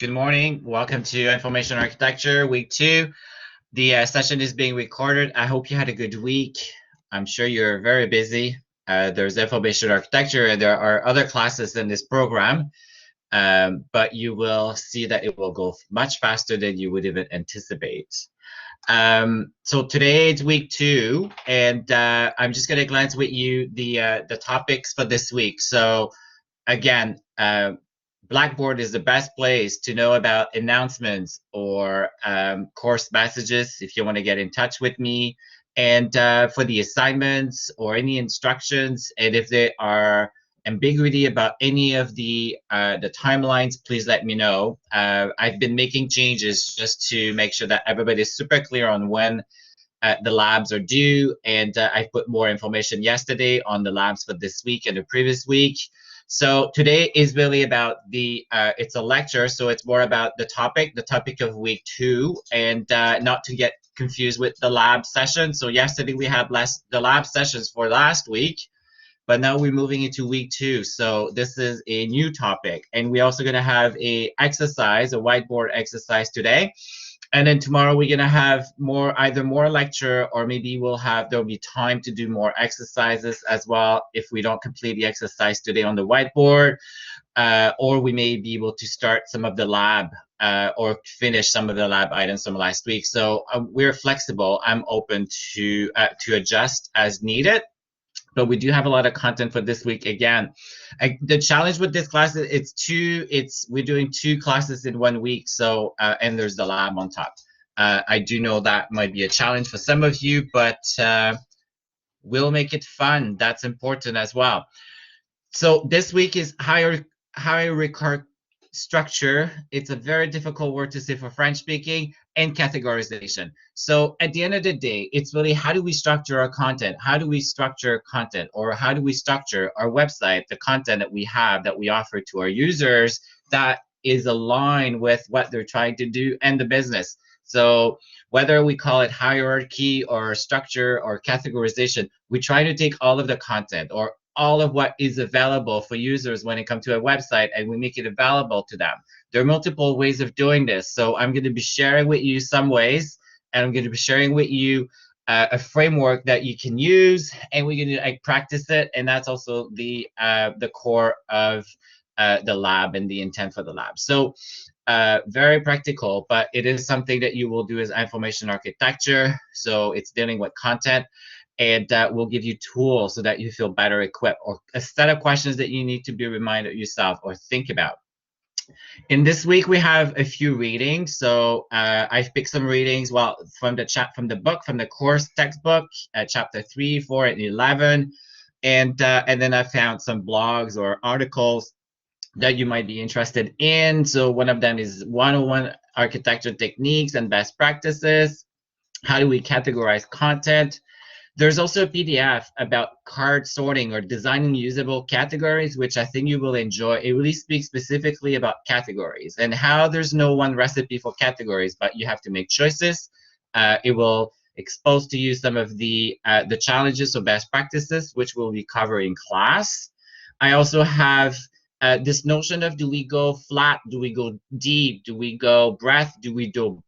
Good morning. Welcome to Information Architecture Week 2. The session is being recorded. I hope you had a good week. I'm sure you're very busy. There's Information Architecture and there are other classes in this program, but you will see that it will go much faster than you would even anticipate. So today it's week 2, and I'm just going to glance with you the topics for this week. So again, Blackboard is the best place to know about announcements or course messages if you want to get in touch with me, and for the assignments or any instructions. And if there are ambiguity about any of the timelines, please let me know. I've been making changes just to make sure that everybody is super clear on when the labs are due, and I put more information yesterday on the labs for this week and the previous week. So today is really about it's a lecture, so it's more about the topic of week 2, and not to get confused with the lab session. So yesterday we had the lab sessions for last week, but now we're moving into week 2. So this is a new topic, and we're also going to have a whiteboard exercise today. And then tomorrow we're gonna have either more lecture, or maybe there'll be time to do more exercises as well if we don't complete the exercise today on the whiteboard, or we may be able to start some of the lab or finish some of the lab items from last week. So we're flexible. I'm open to adjust as needed. But we do have a lot of content for this week. Again, the challenge with this class is we're doing 2 classes in 1 week. So and there's the lab on top. I do know that might be a challenge for some of you, but we'll make it fun. That's important as well. So this week is hierarchical structure. It's a very difficult word to say for French speaking, and categorization. So at the end of the day, it's really how do we structure our content? How do we structure content, or how do we structure our website, the content that we have, that we offer to our users, that is aligned with what they're trying to do and the business. So whether we call it hierarchy or structure or categorization, we try to take all of the content or all of what is available for users when it comes to a website, and we make it available to them. There are multiple ways of doing this. So I'm going to be sharing with you some ways, and I'm going to be sharing with you a framework that you can use, and we're going to practice it. And that's also the core of the lab and the intent for the lab. So very practical, but it is something that you will do as information architecture. So it's dealing with content, and we'll give you tools so that you feel better equipped, or a set of questions that you need to be reminded yourself or think about. In this week, we have a few readings. So I've picked some readings, from the course textbook, chapter 3, 4, and 11. And then I found some blogs or articles that you might be interested in. So one of them is 101 Architecture Techniques and Best Practices. How do we categorize content? There's also a PDF about card sorting or designing usable categories, which I think you will enjoy. It really speaks specifically about categories and how there's no one recipe for categories, but you have to make choices. It will expose to you some of the challenges or best practices, which we'll be covering in class. I also have this notion of, do we go flat? Do we go deep? Do we go breadth? Do we do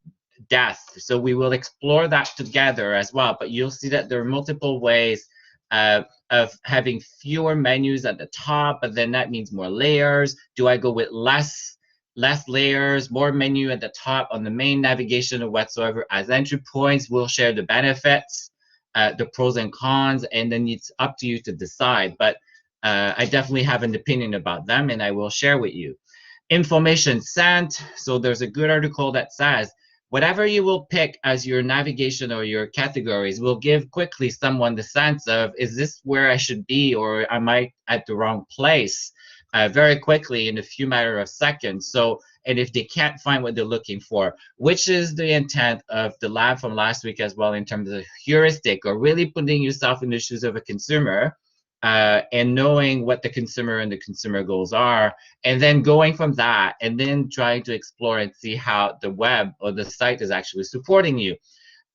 depth? So we will explore that together as well. But you'll see that there are multiple ways of having fewer menus at the top, but then that means more layers. Do I go with less layers, more menu at the top on the main navigation or whatsoever as entry points? We'll share the benefits, the pros and cons, and then it's up to you to decide. But I definitely have an opinion about them, and I will share with you. Information sent. So there's a good article that says, whatever you will pick as your navigation or your categories will give quickly someone the sense of, is this where I should be, or am I at the wrong place? Very quickly, in a few matter of seconds. So, and if they can't find what they're looking for, which is the intent of the lab from last week as well, in terms of heuristic, or really putting yourself in the shoes of a consumer, and knowing what the consumer and the consumer goals are, and then going from that, and then trying to explore and see how the web or the site is actually supporting you.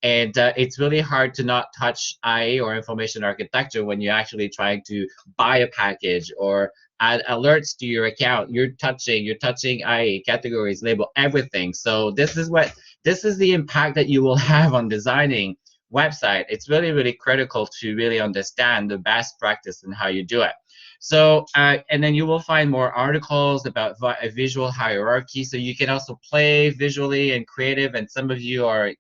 And it's really hard to not touch IA or information architecture when you're actually trying to buy a package or add alerts to your account. You're touching IA, categories, label, everything. So this is the impact that you will have on designing website. It's really, really critical to really understand the best practice and how you do it. So, and then you will find more articles about visual hierarchy. So you can also play visually and creative. And some of you are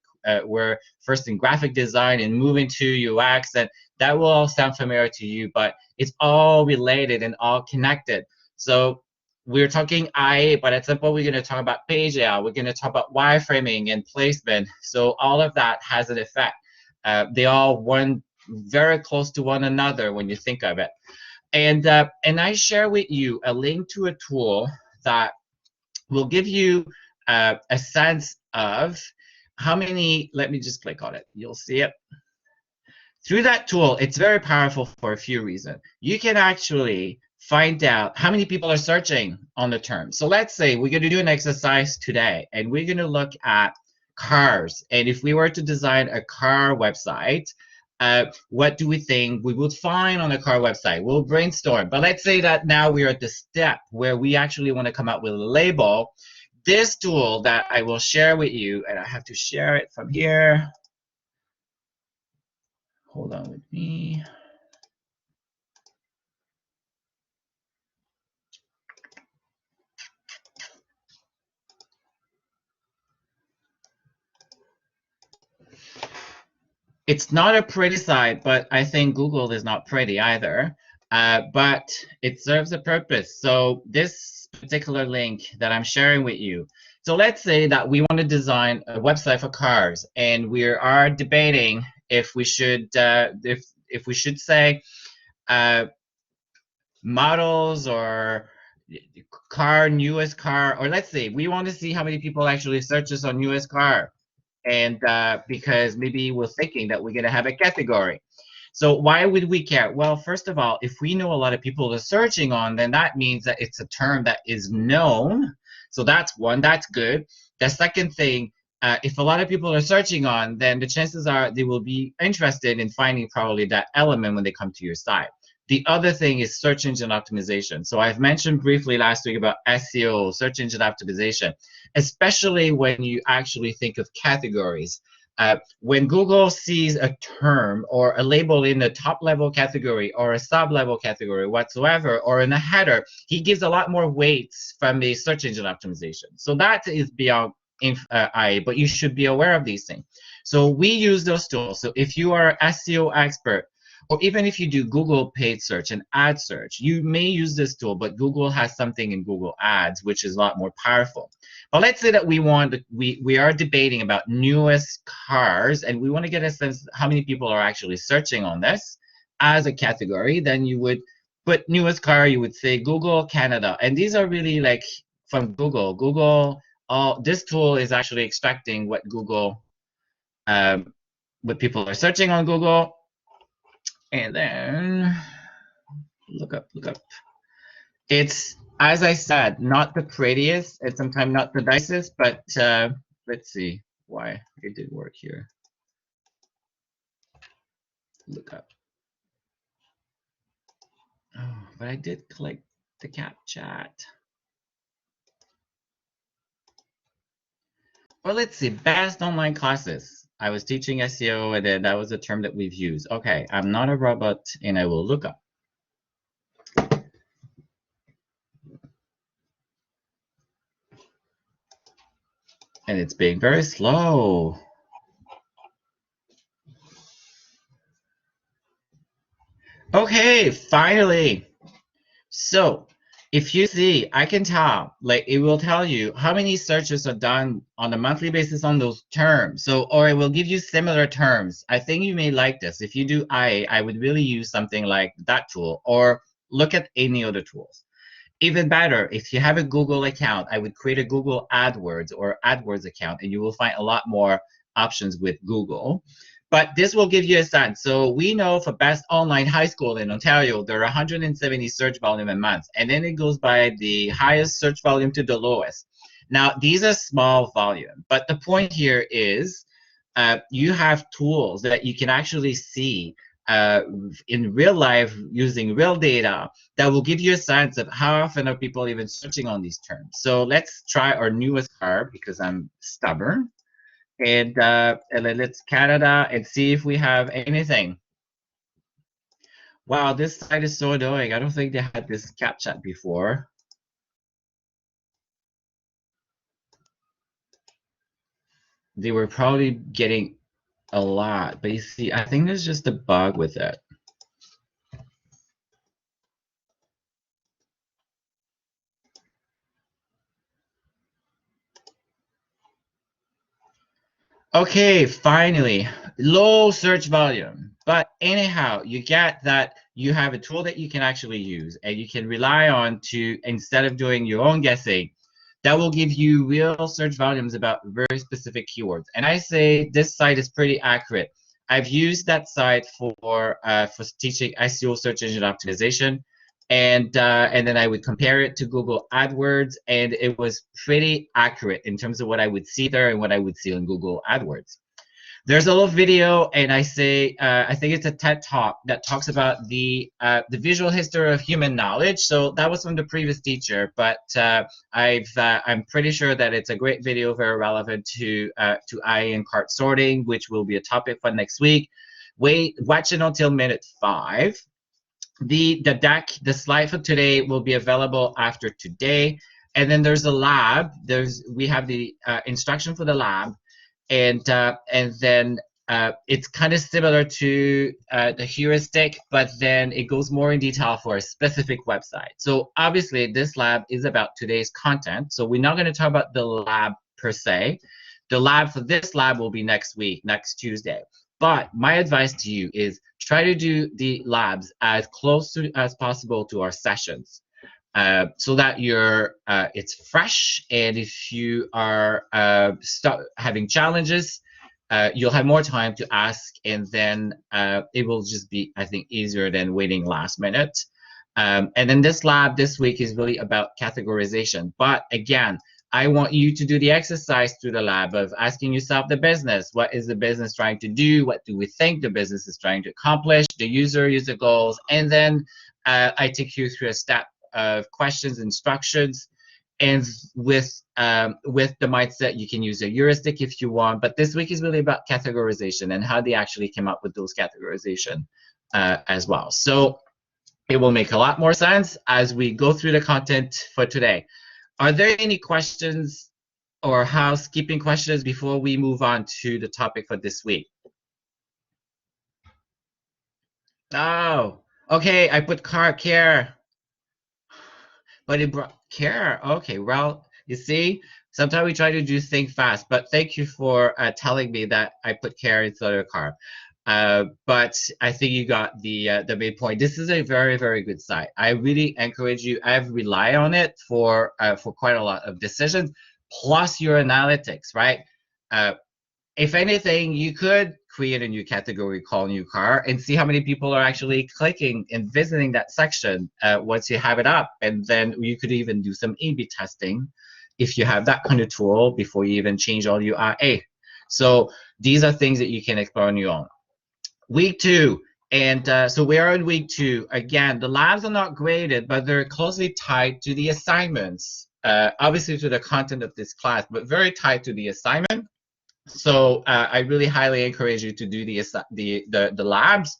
were first in graphic design and move into UX, and that will all sound familiar to you, but it's all related and all connected. So we're talking IA, but at some point we're going to talk about page layout. We're going to talk about wireframing and placement. So all of that has an effect. They all one very close to one another when you think of it. And I share with you a link to a tool that will give you a sense of how many. Let me just click on it. You'll see it. Through that tool, it's very powerful for a few reasons. You can actually find out how many people are searching on the term. So let's say we're going to do an exercise today, and we're going to look at cars. And if we were to design a car website, what do we think we would find on a car website? We'll brainstorm. But let's say that now we're at the step where we actually want to come up with a label. This tool that I will share with you, and I have to share it from here. Hold on with me. It's not a pretty site, but I think Google is not pretty either. But it serves a purpose. So this particular link that I'm sharing with you. So let's say that we want to design a website for cars, and we are debating if we should if we should say models or car, newest car, or let's say we want to see how many people actually search us on newest car. And because maybe we're thinking that we're going to have a category. So why would we care? Well, first of all, if we know a lot of people are searching on, then that means that it's a term that is known. So that's one, that's good. The second thing, if a lot of people are searching on, then the chances are they will be interested in finding probably that element when they come to your site. The other thing is search engine optimization. So I've mentioned briefly last week about SEO, search engine optimization, especially when you actually think of categories. When Google sees a term or a label in the top level category or a sub level category whatsoever, or in a header, he gives a lot more weights from the search engine optimization. So that is beyond IA, but you should be aware of these things. So we use those tools. So if you are an SEO expert, or even if you do Google paid search and ad search, you may use this tool, but Google has something in Google Ads, which is a lot more powerful. But let's say that we are debating about newest cars, and we want to get a sense how many people are actually searching on this as a category. Then you would put newest car, you would say Google Canada. And these are really like from Google. This tool is actually extracting what Google, what people are searching on Google. And then look up. It's, as I said, not the prettiest and sometimes not the nicest, but let's see why it did work here. Look up. Oh, but I did click the cap chat. Well, let's see, best online classes. I was teaching SEO, and then that was a term that we've used. Okay, I'm not a robot, and I will look up. And it's being very slow. Okay, finally. So if you see, I can tell, like it will tell you how many searches are done on a monthly basis on those terms. So, or it will give you similar terms. I think you may like this. If you do I would really use something like that tool, or look at any other tools. Even better, if you have a Google account, I would create a Google AdWords or AdWords account, and you will find a lot more options with Google. But this will give you a sense. So we know for best online high school in Ontario, there are 170 search volume a month. And then it goes by the highest search volume to the lowest. Now, these are small volume. But the point here is you have tools that you can actually see in real life using real data that will give you a sense of how often are people even searching on these terms. So let's try our newest card because I'm stubborn. And let's Canada and see if we have anything. Wow, this site is so annoying. I don't think they had this cat chat before. They were probably getting a lot, but you see, I think there's just a bug with it. Okay, finally, low search volume. But anyhow, you get that you have a tool that you can actually use and you can rely on to, instead of doing your own guessing, that will give you real search volumes about very specific keywords. And I say this site is pretty accurate. I've used that site for teaching SEO search engine optimization, and then I would compare it to Google AdWords, and it was pretty accurate in terms of what I would see there and what I would see on Google AdWords. There's a little video, and I say I think it's a TED Talk that talks about the visual history of human knowledge. So that was from the previous teacher, but I'm pretty sure that it's a great video, very relevant to IA and cart sorting, which will be a topic for next week. Watch it until minute 5. The slide for today will be available after today, and then there's a lab. We have the instruction for the lab, and then it's kind of similar to the heuristic, but then it goes more in detail for a specific website. So obviously this lab is about today's content, so we're not going to talk about the lab per se. The lab for this lab will be next week, next Tuesday. But my advice to you is try to do the labs as close to as possible to our sessions, so that it's fresh. And if you are having challenges, you'll have more time to ask, and then it will just be, I think, easier than waiting last minute. And then this lab this week is really about categorization. But again, I want you to do the exercise through the lab of asking yourself the business. What is the business trying to do? What do we think the business is trying to accomplish? The user goals. And then I take you through a step of questions, instructions, and with the mindset, you can use a heuristic if you want. But this week is really about categorization and how they actually came up with those categorization as well. So it will make a lot more sense as we go through the content for today. Are there any questions or housekeeping questions before we move on to the topic for this week? Oh, okay, I put care, but it brought care. Okay, well, you see, sometimes we try to do things fast, but thank you for telling me that I put care instead of car. But I think you got the main point. This is a very, very good site. I really encourage you. I've relied on it for quite a lot of decisions, plus your analytics, right? If anything, you could create a new category, call new car, and see how many people are actually clicking and visiting that section once you have it up. And then you could even do some A/B testing if you have that kind of tool before you even change all your IA. So these are things that you can explore on your own. Week 2, and so we are in week 2. Again, the labs are not graded, but they're closely tied to the assignments, obviously to the content of this class, but very tied to the assignment. So I really highly encourage you to do the labs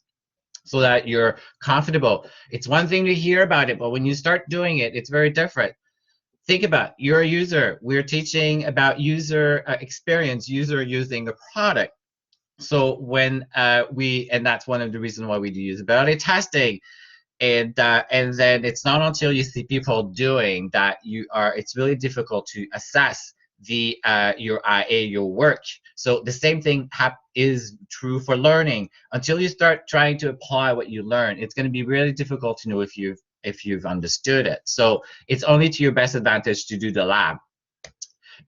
so that you're comfortable. It's one thing to hear about it, but when you start doing it, it's very different. Think about it. You're a user. We're teaching about user experience, user using the product. So when and that's one of the reasons why we do usability testing, and then it's not until you see people doing that it's really difficult to assess your IA, your work. So the same thing is true for learning. Until you start trying to apply what you learn, it's going to be really difficult to know if you've understood it. So it's only to your best advantage to do the lab.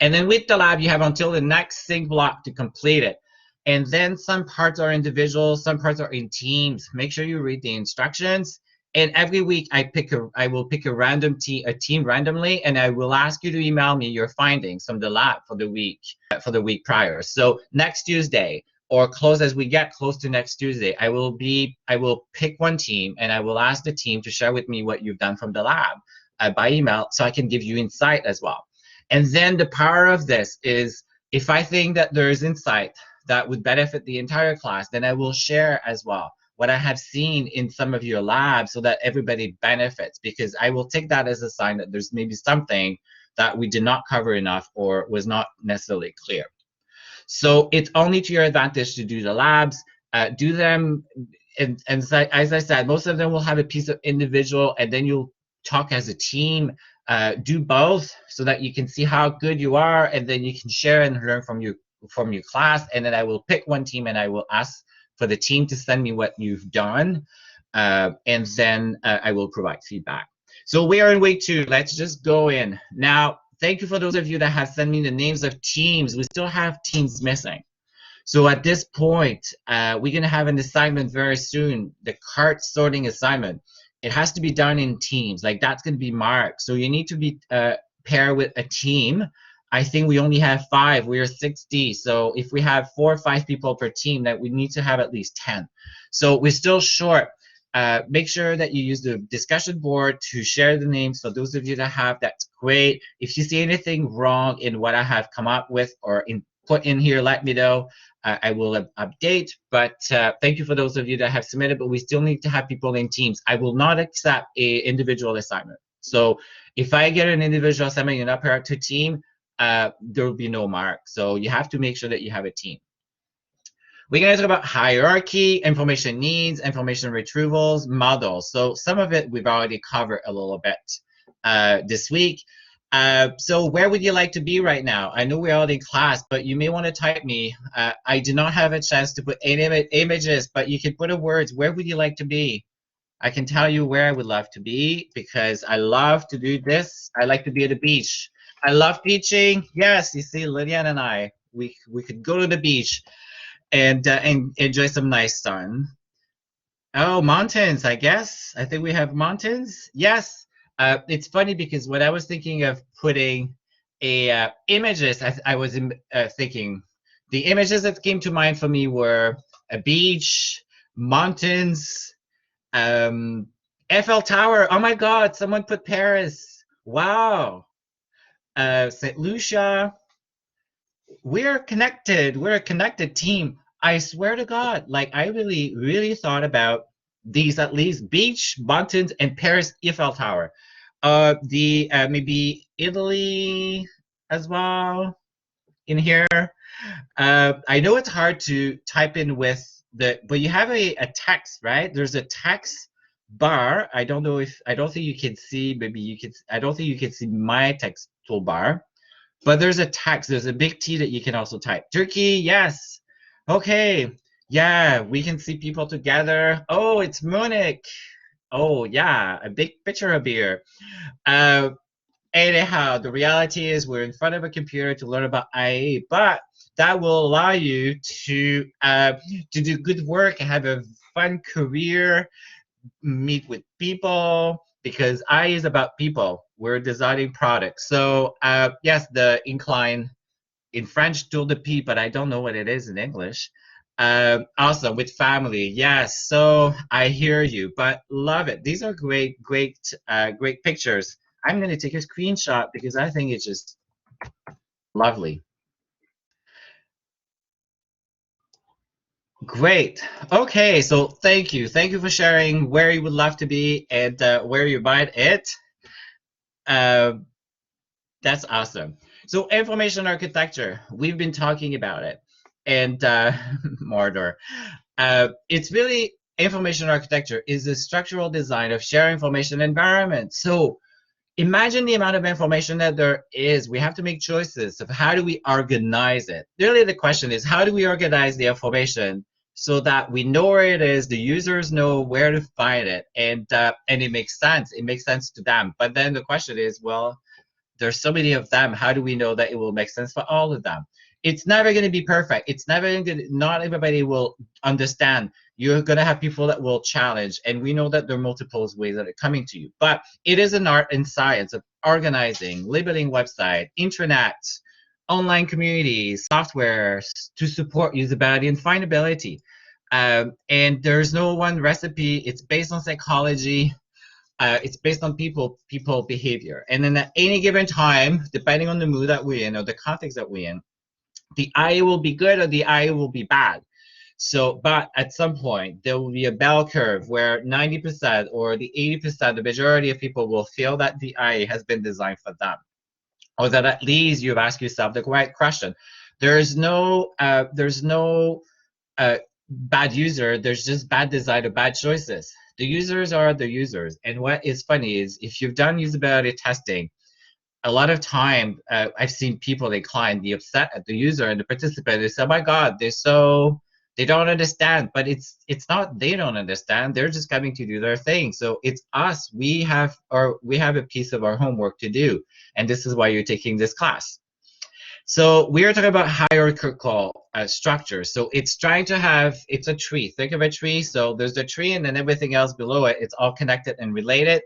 And then with the lab, you have until the next sync block to complete it. And then some parts are individual, some parts are in teams. Make sure you read the instructions. And every week I will pick a team randomly, and I will ask you to email me your findings from the lab for the week prior. So next Tuesday, or close as we get close to next Tuesday, I will pick one team and I will ask the team to share with me what you've done from the lab by email, so I can give you insight as well. And then the power of this is, if I think that there is insight that would benefit the entire class, then I will share as well what I have seen in some of your labs so that everybody benefits, because I will take that as a sign that there's maybe something that we did not cover enough or was not necessarily clear. So it's only to your advantage to do the labs, do them, and as I said, most of them will have a piece of individual, and then you'll talk as a team. Do both so that you can see how good you are, and then you can share and learn from your class. And then I will pick one team and I will ask for the team to send me what you've done, and then I will provide feedback. So we are in week 2. Let's just go in now. Thank you for those of you that have sent me the names of teams. We still have teams missing. So at this point, we're going to have an assignment very soon, the cart sorting assignment. It has to be done in teams. Like, that's going to be marked. So you need to be paired with a team. I think we only have 5. We are 60. So if we have 4 or 5 people per team, that we need to have at least 10. So we're still short. Make sure that you use the discussion board to share the names. For those of you that have, that's great. If you see anything wrong in what I have come up with or put in here, let me know. I will update. But thank you for those of you that have submitted, but we still need to have people in teams. I will not accept an individual assignment. So if I get an individual assignment and not pair to team, there will be no mark. So you have to make sure that you have a team. We're going to talk about hierarchy, information needs, information retrievals, models. So some of it we've already covered a little bit this week. So where would you like to be right now? I know we're all in class, but you may want to type me. I do not have a chance to put any images, but you can put a words. Where would you like to be? I can tell you where I would love to be, because I love to do this. I like to be at the beach. I love teaching. Yes, you see, Lydian and I, we could go to the beach and enjoy some nice sun. Oh, mountains, I guess. I think we have mountains. Yes. It's funny because when I was thinking of putting images, I was thinking the images that came to mind for me were a beach, mountains, Eiffel Tower. Oh my God, someone put Paris. Wow. St. Lucia. We're connected. We're a connected team. I swear to God, like, I really, really thought about these, at least beach, mountains, and Paris Eiffel Tower. Maybe Italy as well in here. I know it's hard to type in with but you have a text, right? There's a text bar. I don't think you can see, I don't think you can see my text toolbar. But there's a text, there's a big T that you can also type. Turkey, yes. Okay, yeah, we can see people together. Oh, it's Munich. Oh, yeah, a big picture of beer. Anyhow, the reality is we're in front of a computer to learn about IE, but that will allow you to do good work, have a fun career, meet with people, because I is about people. We're designing products. So yes, the incline in French, tour de P, but I don't know what it is in English. Also with family, yes. So I hear you, but love it. These are great pictures. I'm going to take a screenshot because I think it's just lovely. Great. Okay, so thank you. Thank you for sharing where you would love to be and where you might it. That's awesome. So information architecture, we've been talking about it. And Mordor. It's really, information architecture is the structural design of shared information environment. So imagine the amount of information that there is. We have to make choices of how do we organize it. Really, the question is, how do we organize the information so that we know where it is, the users know where to find it, and it makes sense. It makes sense to them. But then the question is, well, there's so many of them. How do we know that it will make sense for all of them? It's never going to be perfect. It's never going to, not everybody will understand. You're going to have people that will challenge, and we know that there are multiple ways that are coming to you. But it is an art and science of organizing, labeling website, intranet, online communities, software to support usability and findability. And there's no one recipe. It's based on psychology. It's based on people behavior. And then at any given time, depending on the mood that we're in or the context that we're in, the IA will be good or the IA will be bad. So, but at some point, there will be a bell curve where 90% or the 80%, the majority of people will feel that the IA has been designed for them, or that at least you've asked yourself the right question. There's no bad user. There's just bad design or bad choices. The users are the users. And what is funny is if you've done usability testing, a lot of time I've seen people, they client, be upset at the user and the participant. They say, oh my God, they don't understand. But it's not they don't understand. They're just coming to do their thing. So it's us. We have a piece of our homework to do. And this is why you're taking this class. So we are talking about hierarchical structures. So it's a tree. Think of a tree. So there's the tree and then everything else below it. It's all connected and related.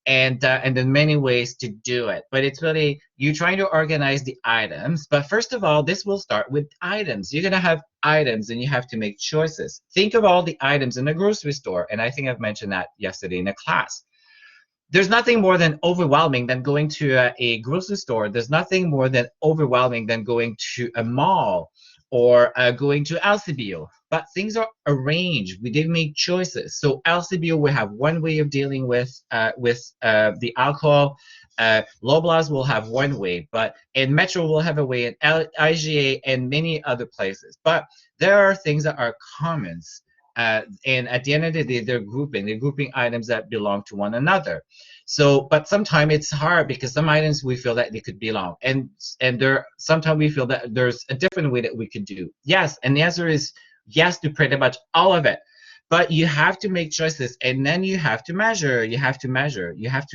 And then many ways to do it. But it's really, you're trying to organize the items. But first of all, this will start with items. You're going to have items and you have to make choices. Think of all the items in a grocery store. And I think I've mentioned that yesterday in a class. There's nothing more than overwhelming than going to a grocery store. There's nothing more than overwhelming than going to a mall or going to LCBO. But things are arranged. We didn't make choices. So LCBO will have one way of dealing with the alcohol. Loblaws will have one way, but in Metro will have a way, in IGA and many other places. But there are things that are commons. And at the end of the day, they're grouping items that belong to one another. So, but sometimes it's hard because some items we feel that they could belong, and sometimes we feel that there's a different way that we could do. Yes, and the answer is yes to pretty much all of it. But you have to make choices, and then you have to measure. You have to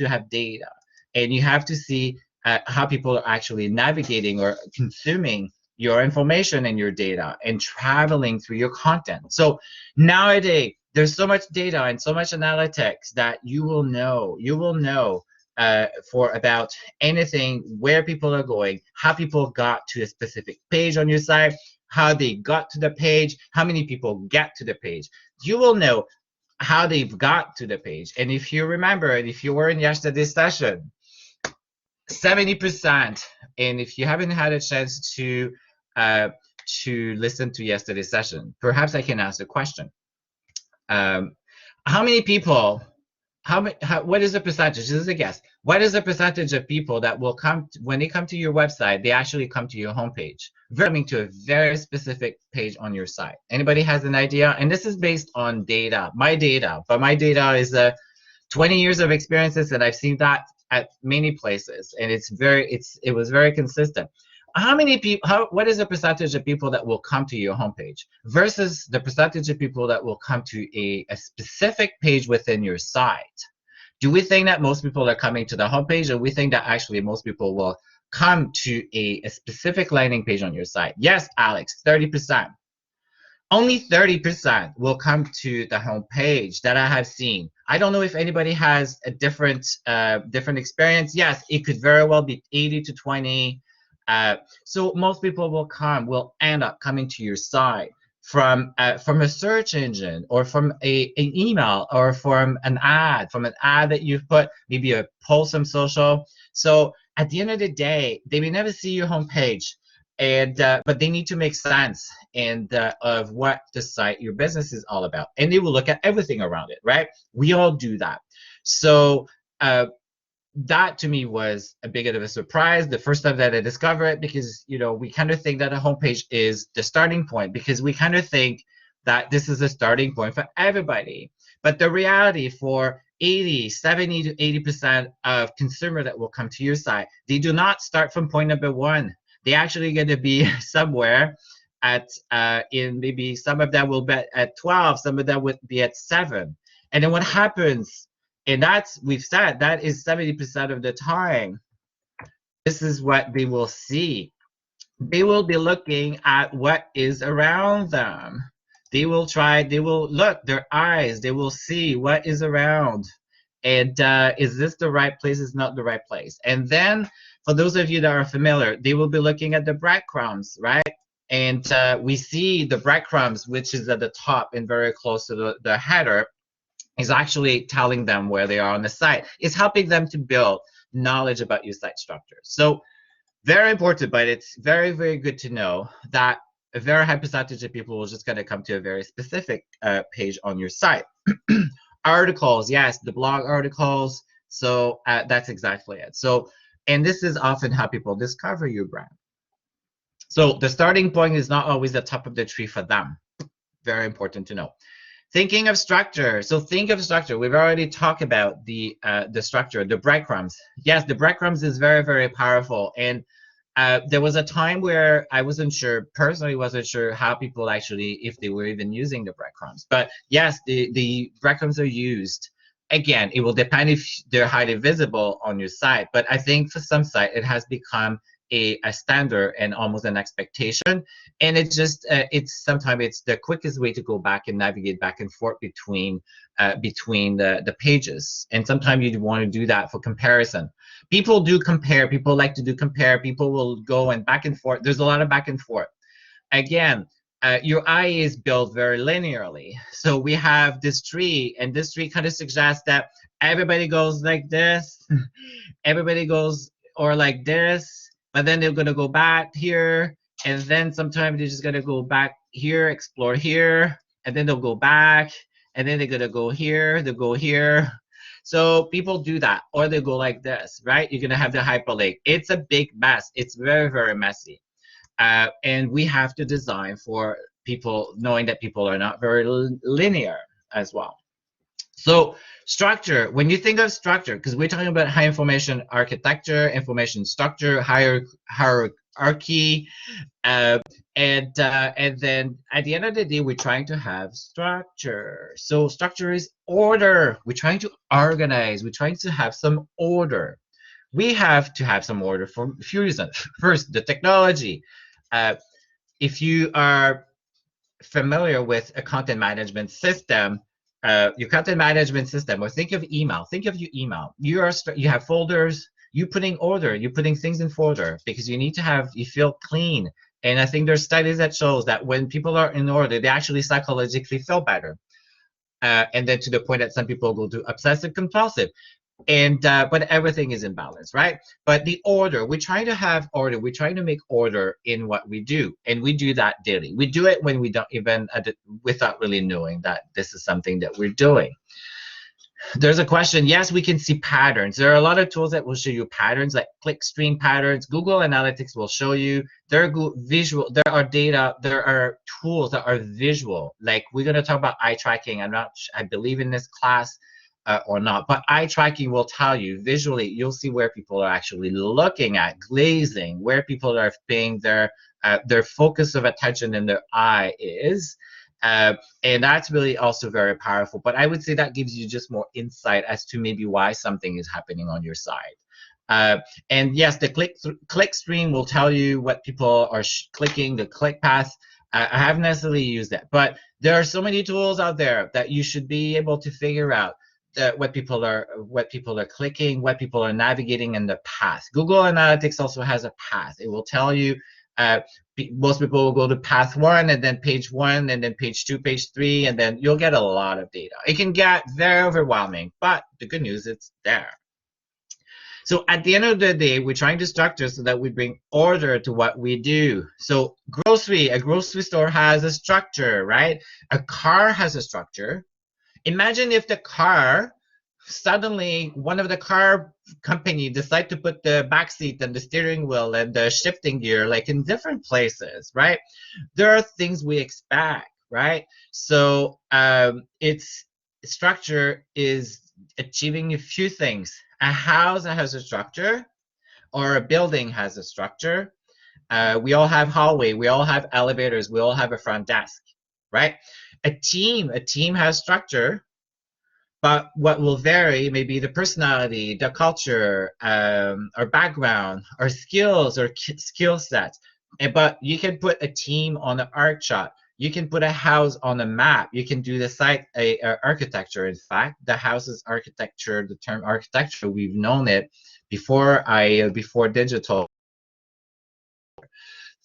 have data, and you have to see how people are actually navigating or consuming your information and your data and traveling through your content. So nowadays, there's so much data and so much analytics that you will know for about anything, where people are going, how people got to a specific page on your site, how they got to the page, how many people get to the page. You will know how they've got to the page. And if you remember, and if you were in yesterday's session, 70%, and if you haven't had a chance to listen to yesterday's session, perhaps I can ask a question. How many people, what is the percentage? This is a guess. What is the percentage of people that will come, when they come to your website, they actually come to your homepage, coming to a very specific page on your site? Anybody has an idea? And this is based on data, but my data is 20 years of experiences, and I've seen that at many places, and it was very consistent. How many people, what is the percentage of people that will come to your homepage versus the percentage of people that will come to a specific page within your site? Do we think that most people are coming to the homepage, or we think that actually most people will come to a specific landing page on your site? Yes, Alex, 30%. Only 30% will come to the homepage that I have seen. I don't know if anybody has a different experience. Yes, it could very well be 80 to 20. So most people will end up coming to your site from a search engine, or from an email, or from an ad that you've put, maybe a post on social. So at the end of the day, they may never see your homepage, but they need to make sense of what the site, your business, is all about, and they will look at everything around it, right? We all do that. So that to me was a bit of a surprise the first time that I discovered it, because we kind of think that a homepage is the starting point, because we kind of think that this is a starting point for everybody. But the reality for 70 to 80% of consumers that will come to your site, they do not start from point number one. They actually going to be somewhere in maybe some of them will be at 12, some of them would be at 7. And then what happens, and we've said that is 70% of the time, this is what they will see. They will be looking at what is around them. They will look, their eyes, they will see what is around. And is this the right place? Is not the right place. And then for those of you that are familiar, they will be looking at the breadcrumbs, right? And we see the breadcrumbs, which is at the top and very close to the header, is actually telling them where they are on the site. It's helping them to build knowledge about your site structure. So very important, but it's very, very good to know that a very high percentage of people will just going to come to a very specific page on your site. Articles, yes, the blog articles. So that's exactly it. So, and this is often how people discover your brand. So the starting point is not always the top of the tree for them. Very important to know. Thinking of structure. So think of structure. We've already talked about the structure, the breadcrumbs. Yes, the breadcrumbs is very, very powerful. And there was a time where I personally wasn't sure how people actually, if they were even using the breadcrumbs. But yes, the breadcrumbs are used. Again, it will depend if they're highly visible on your site. But I think for some site, it has become a standard and almost an expectation. And it's just, sometimes it's the quickest way to go back and navigate back and forth between the pages. And sometimes you want to do that for comparison. People do compare. People like to do compare. People will go and back and forth. There's a lot of back and forth. Again, your eye is built very linearly. So we have this tree, and this tree kind of suggests that everybody goes like this, everybody goes or like this, but then they're going to go back here, and then sometimes they're just going to go back here, explore here, and then they'll go back, and then they're going to go here, they'll go here. So people do that, or they go like this, right? You're going to have the hyperlink. It's a big mess. It's very, very messy. And we have to design for people, knowing that people are not very linear as well. So structure, when you think of structure, because we're talking about high information architecture, information structure, hierarchy, and then at the end of the day, we're trying to have structure. So structure is order. We're trying to organize. We're trying to have some order. We have to have some order for a few reasons. First, the technology. If you are familiar with a content management system, your content management system, or think of email. Think of your email. You have folders. You're putting order. You're putting things in folder because you need to have. You feel clean. And I think there's studies that shows that when people are in order, they actually psychologically feel better. And then to the point that some people go to obsessive compulsive. And but everything is in balance, right? But the order, we're trying to have order. We're trying to make order in what we do, and we do that daily. We do it when we don't even without really knowing that this is something that we're doing. There's a question. Yes, we can see patterns. There are a lot of tools that will show you patterns, like clickstream patterns. Google Analytics will show you. There are visual. There are data. There are tools that are visual. Like we're going to talk about eye tracking. I believe in this class. Or not, but eye tracking will tell you visually. You'll see where people are actually looking at, glazing, where people are paying their focus of attention in their eye is, and that's really also very powerful. But I would say that gives you just more insight as to maybe why something is happening on your side. And yes, the click stream will tell you what people are clicking, the click path. I haven't necessarily used that, but there are so many tools out there that you should be able to figure out what people are clicking, what people are navigating in the path. Google Analytics also has a path. It will tell you most people will go to path 1 and then page 1 and then page 2, page 3, and then you'll get a lot of data. It can get very overwhelming, but the good news, it's there. So at the end of the day, we're trying to structure so that we bring order to what we do. So a grocery store has a structure, right? A car has a structure. Imagine if the car, suddenly one of the car company decide to put the back seat and the steering wheel and the shifting gear like in different places, right? There are things we expect, right? So its structure is achieving a few things. A house has a structure, or a building has a structure. We all have hallway, we all have elevators, we all have a front desk, right? A team has structure, but what will vary may be the personality, the culture, or background, or skills, or skill sets. But you can put a team on an org chart. You can put a house on a map. You can do the site architecture. In fact, the house's architecture, the term architecture, we've known it before digital.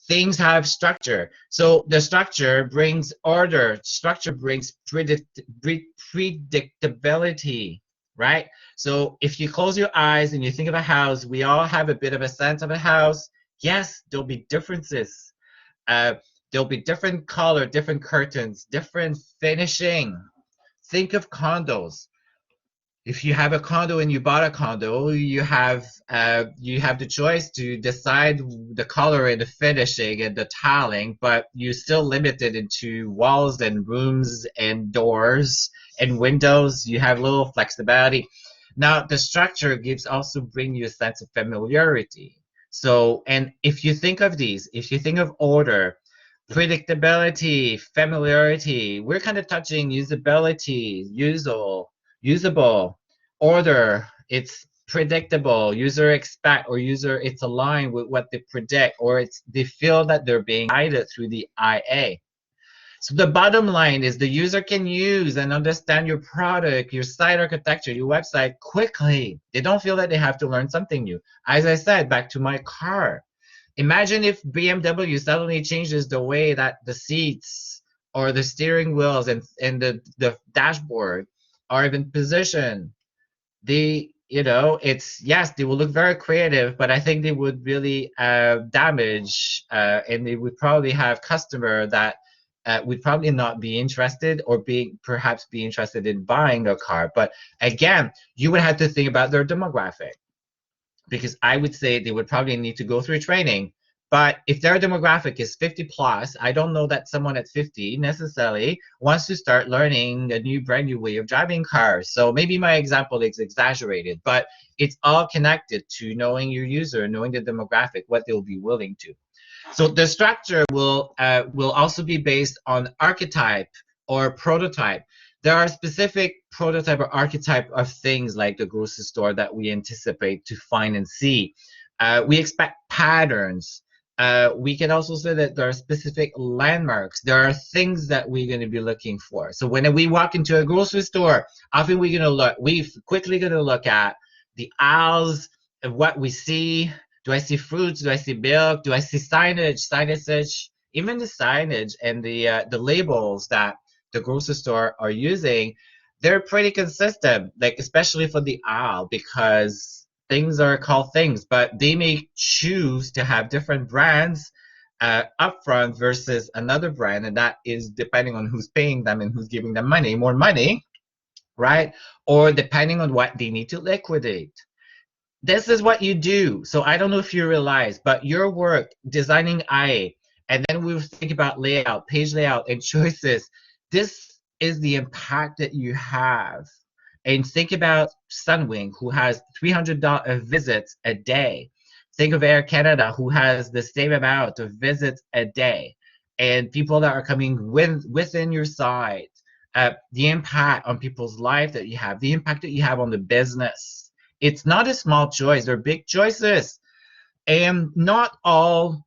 Things have structure. So the structure brings order. Structure brings predictability, right? So if you close your eyes and you think of a house, we all have a bit of a sense of a house. Yes, there'll be differences. Uh, there'll be different color, different curtains, different finishing. Think of condos. If you have a condo and you bought a condo, you have the choice to decide the color and the finishing and the tiling, but you're still limited into walls and rooms and doors and windows. You have little flexibility. Now, the structure gives also bring you a sense of familiarity. So, and if you think of these, if you think of order, predictability, familiarity, we're kind of touching usability, usable, order, it's predictable, user expect or user it's aligned with what they predict, or it's they feel that they're being guided through the IA. So the bottom line is the user can use and understand your product, your site architecture, your website quickly. They don't feel that they have to learn something new. As I said, back to my car. Imagine if BMW suddenly changes the way that the seats or the steering wheels and the dashboard are even positioned. It's yes, they will look very creative, but I think they would really damage, and they would probably have customer that would probably not be interested or perhaps be interested in buying a car. But again, you would have to think about their demographic, because I would say they would probably need to go through training. But if their demographic is 50 plus, I don't know that someone at 50 necessarily wants to start learning a brand new way of driving cars. So maybe my example is exaggerated, but it's all connected to knowing your user, knowing the demographic, what they'll be willing to. So the structure will also be based on archetype or prototype. There are specific prototype or archetype of things like the grocery store that we anticipate to find and see. We expect patterns. We can also say that there are specific landmarks. There are things that we're going to be looking for. So when we walk into a grocery store, often we're quickly going to look at the aisles of what we see. Do I see fruits? Do I see milk? Do I see signage, even the signage and the labels that the grocery store are using, they're pretty consistent, like especially for the aisle, because things are called things, but they may choose to have different brands upfront versus another brand, and that is depending on who's paying them and who's giving them more money, right? Or depending on what they need to liquidate. This is what you do. So I don't know if you realize, but your work designing IA, and then we think about layout, page layout, and choices. This is the impact that you have. And think about Sunwing, who has 300 visits a day. Think of Air Canada, who has the same amount of visits a day, and people that are coming within your site. The impact on people's life that you have, the impact that you have on the business. It's not a small choice, they're big choices. And not all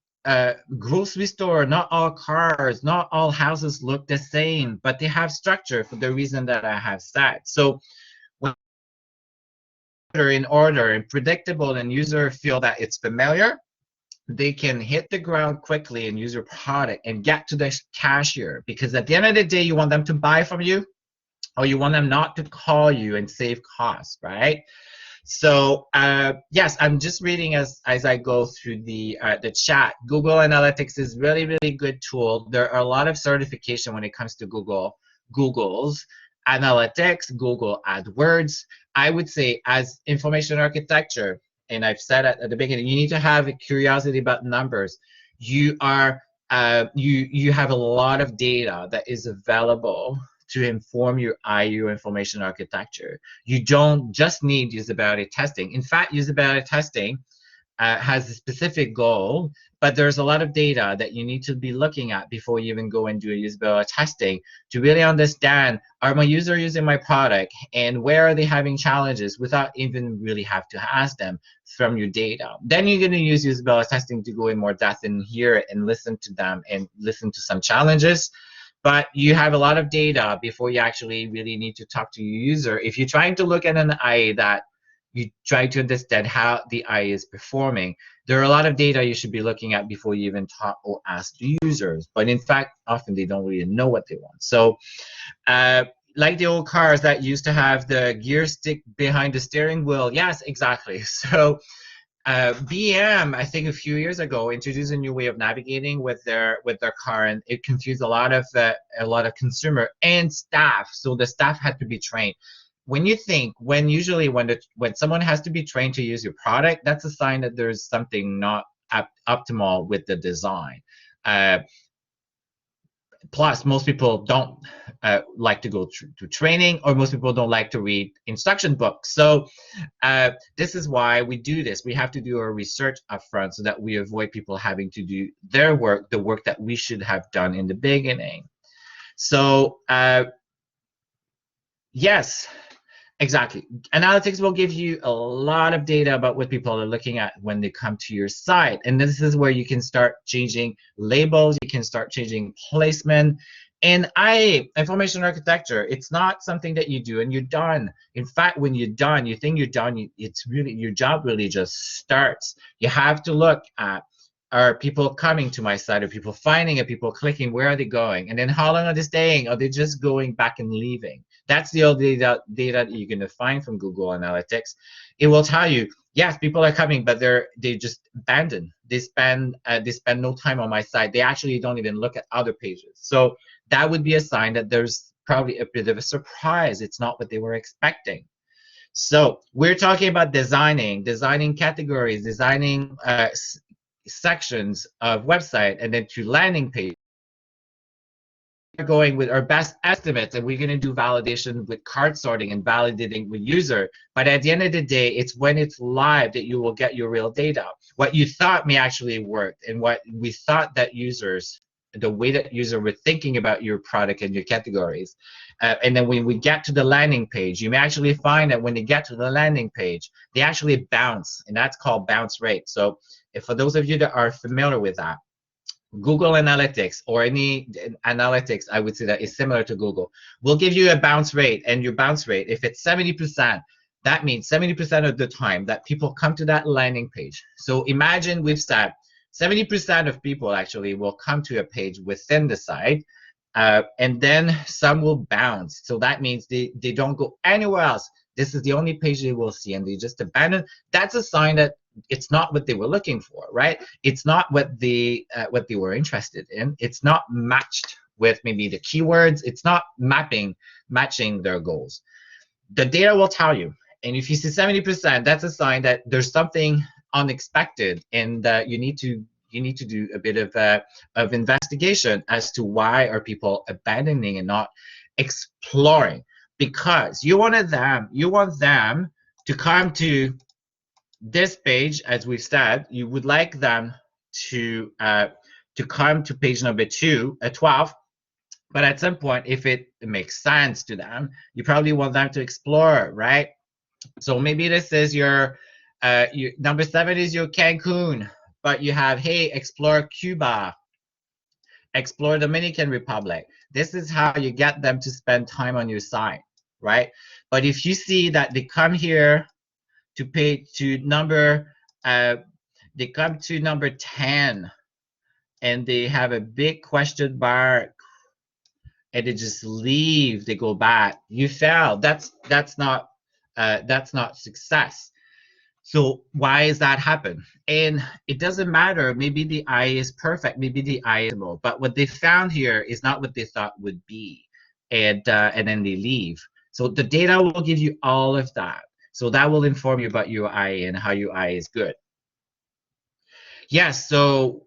grocery store, not all cars, not all houses look the same, but they have structure for the reason that I have said. So when they're in order and predictable and user feel that it's familiar, they can hit the ground quickly and use your product and get to the cashier, because at the end of the day, you want them to buy from you, or you want them not to call you and save costs, right? So yes, I'm just reading as I go through the chat. Google Analytics is really good tool. There are a lot of certification when it comes to Google's Analytics, Google AdWords. I would say as information architecture, and I've said at the beginning, you need to have a curiosity about numbers. You are you have a lot of data that is available to inform your IU information architecture. You don't just need usability testing. In fact, usability testing has a specific goal, but there's a lot of data that you need to be looking at before you even go and do a usability testing to really understand, are my users using my product, and where are they having challenges without even really have to ask them from your data. Then you're going to use usability testing to go in more depth and hear it and listen to them and listen to some challenges. but you have a lot of data before you actually really need to talk to your user. If you're trying to look at an IA that you try to understand how the IA is performing, there are a lot of data you should be looking at before you even talk or ask the users. But in fact, often they don't really know what they want. So like the old cars that used to have the gear stick behind the steering wheel. Yes, exactly. So BM, I think a few years ago, introduced a new way of navigating with their car, and it confused a lot of consumer and staff. So the staff had to be trained. When you think, when someone has to be trained to use your product, that's a sign that there's something not optimal with the design. Plus, most people don't like to go to training, or most people don't like to read instruction books. So this is why we do this. We have to do our research upfront so that we avoid people having to do their work, the work that we should have done in the beginning. So yes, exactly. Analytics will give you a lot of data about what people are looking at when they come to your site. And this is where you can start changing labels, you can start changing placement. And information architecture, it's not something that you do and you're done. In fact, when you're done, you think you're done, it's really, your job really just starts. You have to look at, are people coming to my site? Are people finding it? People clicking? Where are they going? And then how long are they staying? Are they just going back and leaving? That's the old data that you're going to find from Google Analytics. It will tell you, yes, people are coming, but they just abandon. They spend no time on my site. They actually don't even look at other pages. So that would be a sign that there's probably a bit of a surprise. It's not what they were expecting. So we're talking about designing categories, designing sections of website, and then to landing page. Going with our best estimates, and we're going to do validation with card sorting and validating with user. But at the end of the day, it's when it's live that you will get your real data. What you thought may actually work, and what we thought that users, the way that users were thinking about your product and your categories. And then when we get to the landing page, you may actually find that when they get to the landing page, they actually bounce, and that's called bounce rate. So if for those of you that are familiar with that, Google Analytics or any analytics, I would say that is similar to Google, will give you a bounce rate, and your bounce rate, if it's 70%, that means 70% of the time that people come to that landing page. So imagine we've said 70% of people actually will come to a page within the site, and then some will bounce. So that means they don't go anywhere else. This is the only page they will see, and they just abandon. That's a sign that it's not what they were looking for, right? It's not what they were interested in. It's not matched with maybe the keywords. It's not matching their goals. The data will tell you. And if you see 70%, that's a sign that there's something unexpected, and that you need to do a bit of investigation as to why are people abandoning and not exploring. Because you want them to come to this page, as we've said. You would like them to come to page number 12, but at some point, if it makes sense to them, you probably want them to explore, right? So maybe this is your number 7 is your Cancun, but you have, hey, explore Cuba, explore Dominican Republic. This is how you get them to spend time on your site, right? But if you see that they come here to pay to number they come to number 10, and they have a big question mark, and they just leave, they go back, you fail. That's not success. So why is that happen? And it doesn't matter, maybe the eye is perfect, maybe the eye is low, but what they found here is not what they thought would be, and then they leave. So the data will give you all of that. So that will inform you about your eye and how your eye is good. Yes, so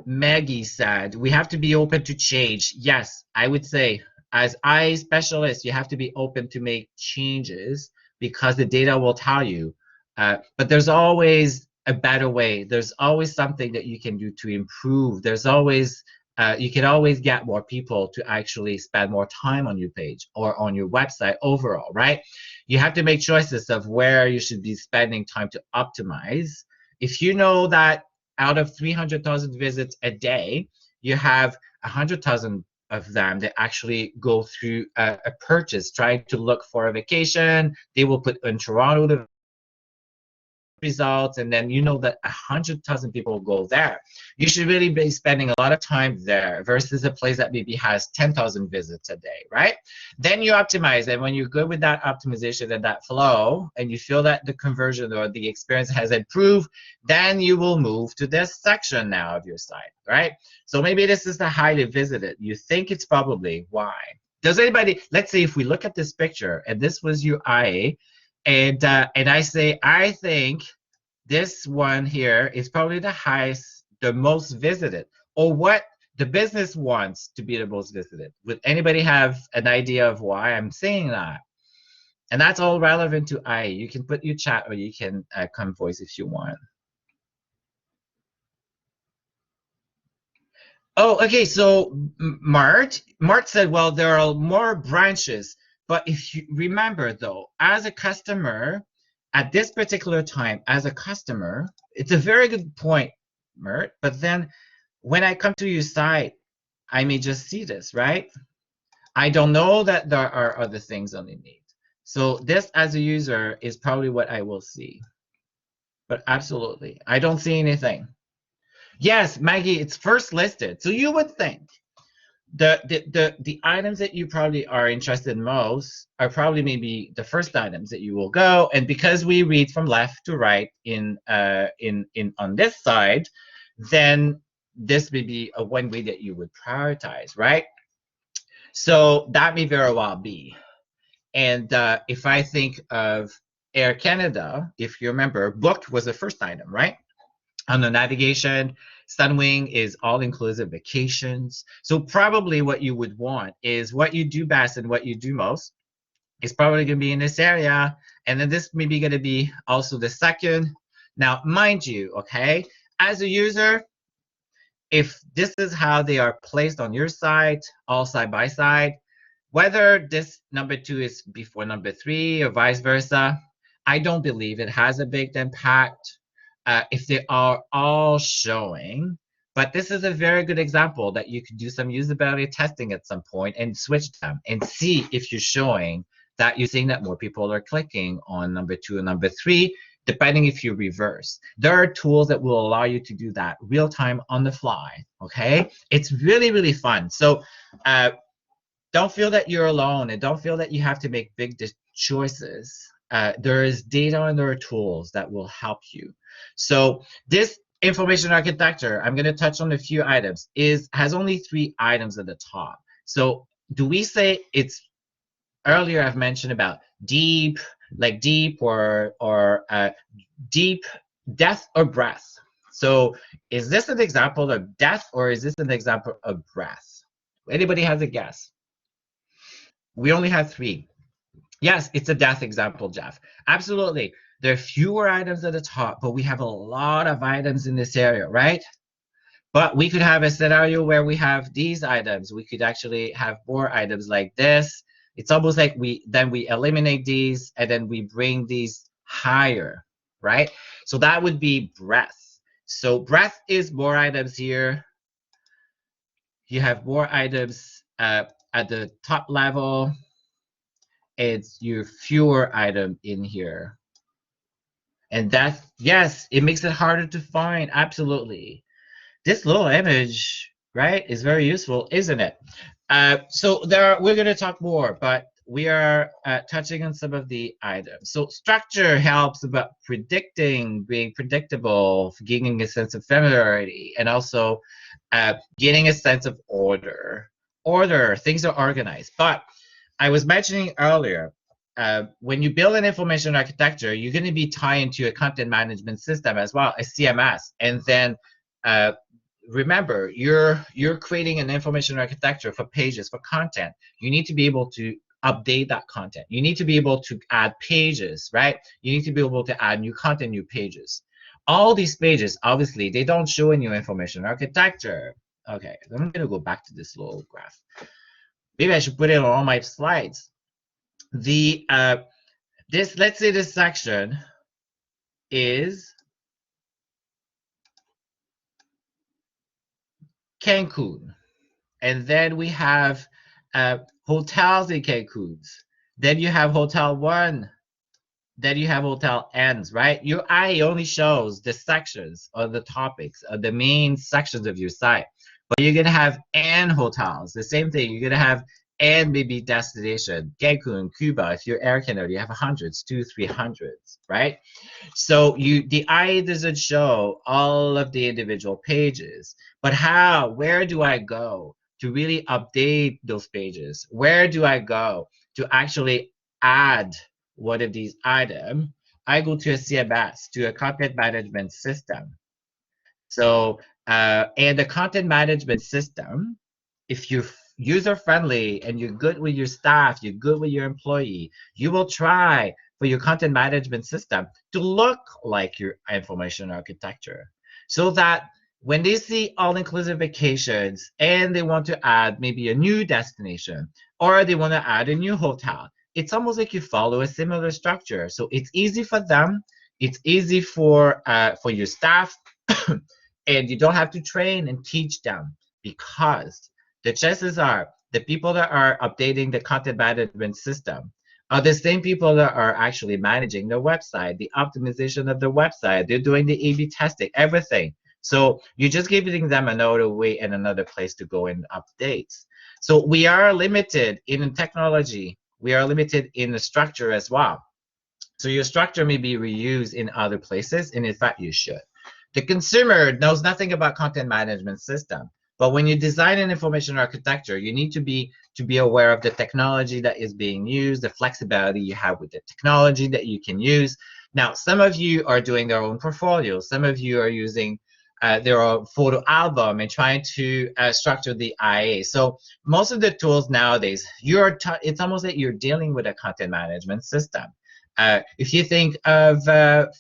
Maggie said, we have to be open to change. Yes, I would say, as eye specialist, you have to be open to make changes because the data will tell you. But there's always a better way. There's always something that you can do to improve. There's always, you can always get more people to actually spend more time on your page or on your website overall, right? You have to make choices of where you should be spending time to optimize. If you know that out of 300,000 visits a day, you have 100,000 of them that actually go through a purchase, trying to look for a vacation. They will put in Toronto the results, and then you know that 100,000 people go there. You should really be spending a lot of time there versus a place that maybe has 10,000 visits a day, right? Then you optimize, and when you're good with that optimization and that flow, and you feel that the conversion or the experience has improved, then you will move to this section now of your site, right? So maybe this is the highly visited. You think it's probably why. Does anybody, let's say if we look at this picture, and this was your IA, and I say, I think this one here is probably the highest, the most visited, or what the business wants to be the most visited. Would anybody have an idea of why I'm saying that? And that's all relevant to IA. You can put your chat or you can come voice if you want. Oh, okay. So Mart said, well, there are more branches. But if you remember, though, as a customer, at this particular time, as a customer, it's a very good point, Mert. But then when I come to your site, I may just see this, right? I don't know that there are other things underneath. So this, as a user, is probably what I will see. But absolutely, I don't see anything. Yes, Maggie, it's first listed. So you would think the items that you probably are interested in most are probably maybe the first items that you will go. And because we read from left to right in on this side, then this may be a one way that you would prioritize, right? So that may very well be. And if I think of Air Canada, if you remember, booked was the first item, right? On the navigation, Sunwing is all-inclusive vacations. So probably what you would want is what you do best and what you do most is probably going to be in this area. And then this may be going to be also the second. Now, mind you, okay, as a user, if this is how they are placed on your site, all side by side, whether this number 2 is before number 3 or vice versa, I don't believe it has a big impact if they are all showing. But this is a very good example that you could do some usability testing at some point and switch them and see if you're showing that you're seeing that more people are clicking on number 2 and number 3, depending if you reverse. There are tools that will allow you to do that real time on the fly, okay? It's really, really fun. So don't feel that you're alone and don't feel that you have to make big choices. There is data and there are tools that will help you. So this information architecture, I'm going to touch on a few items, has only 3 items at the top. So do we say it's, earlier I've mentioned about deep, like deep or deep, depth or breadth. So is this an example of depth or is this an example of breadth? Anybody has a guess? We only have 3. Yes, it's a death example, Jeff. Absolutely. There are fewer items at the top, but we have a lot of items in this area, right? But we could have a scenario where we have these items. We could actually have more items like this. It's almost like we eliminate these and then we bring these higher, right? So that would be breadth. So breadth is more items here. You have more items at the top level. It's your fewer item in here. And that's, yes, it makes it harder to find. Absolutely. This little image, right, is very useful, isn't it? So we're going to talk more, but we are touching on some of the items. So structure helps about predicting, being predictable, gaining a sense of familiarity, and also gaining a sense of order. Order, things are organized. But I was mentioning earlier, when you build an information architecture, you're going to be tying into a content management system as well, a CMS. And then remember, you're creating an information architecture for pages, for content. You need to be able to update that content. You need to be able to add pages, right? You need to be able to add new content, new pages. All these pages, obviously, they don't show in your information architecture. Okay, I'm going to go back to this little graph. Maybe I should put it on all my slides. Let's say this section is Cancun. And then we have hotels in Cancun. Then you have Hotel 1. Then you have hotel ends, right? Your eye only shows the sections or the topics or the main sections of your site. But you're gonna have and hotels, the same thing. You're gonna have and maybe destination, Cancun, Cuba. If you're Air Canada, you have hundreds, 200, 300s, right? So the eye doesn't show all of the individual pages, but where do I go to really update those pages? Where do I go to actually add one of these items? I go to a CMS, to a content management system. So, and the content management system, if you're user friendly and you're good with your staff, you're good with your employee, you will try for your content management system to look like your information architecture so that when they see all inclusive vacations and they want to add maybe a new destination or they want to add a new hotel, it's almost like you follow a similar structure. So it's easy for them, it's easy for your staff, and you don't have to train and teach them because the chances are the people that are updating the content management system are the same people that are actually managing the website, the optimization of the website. They're doing the A/B testing, everything. So you're just giving them another way and another place to go and update. So we are limited in technology. We are limited in the structure as well. So your structure may be reused in other places, and in fact, you should. The consumer knows nothing about content management system, but when you design an information architecture, you need to be aware of the technology that is being used, the flexibility you have with the technology that you can use. Now, some of you are doing their own portfolio. Some of you are using their own photo album and trying to structure the IA. So most of the tools nowadays, it's almost like you're dealing with a content management system. If you think of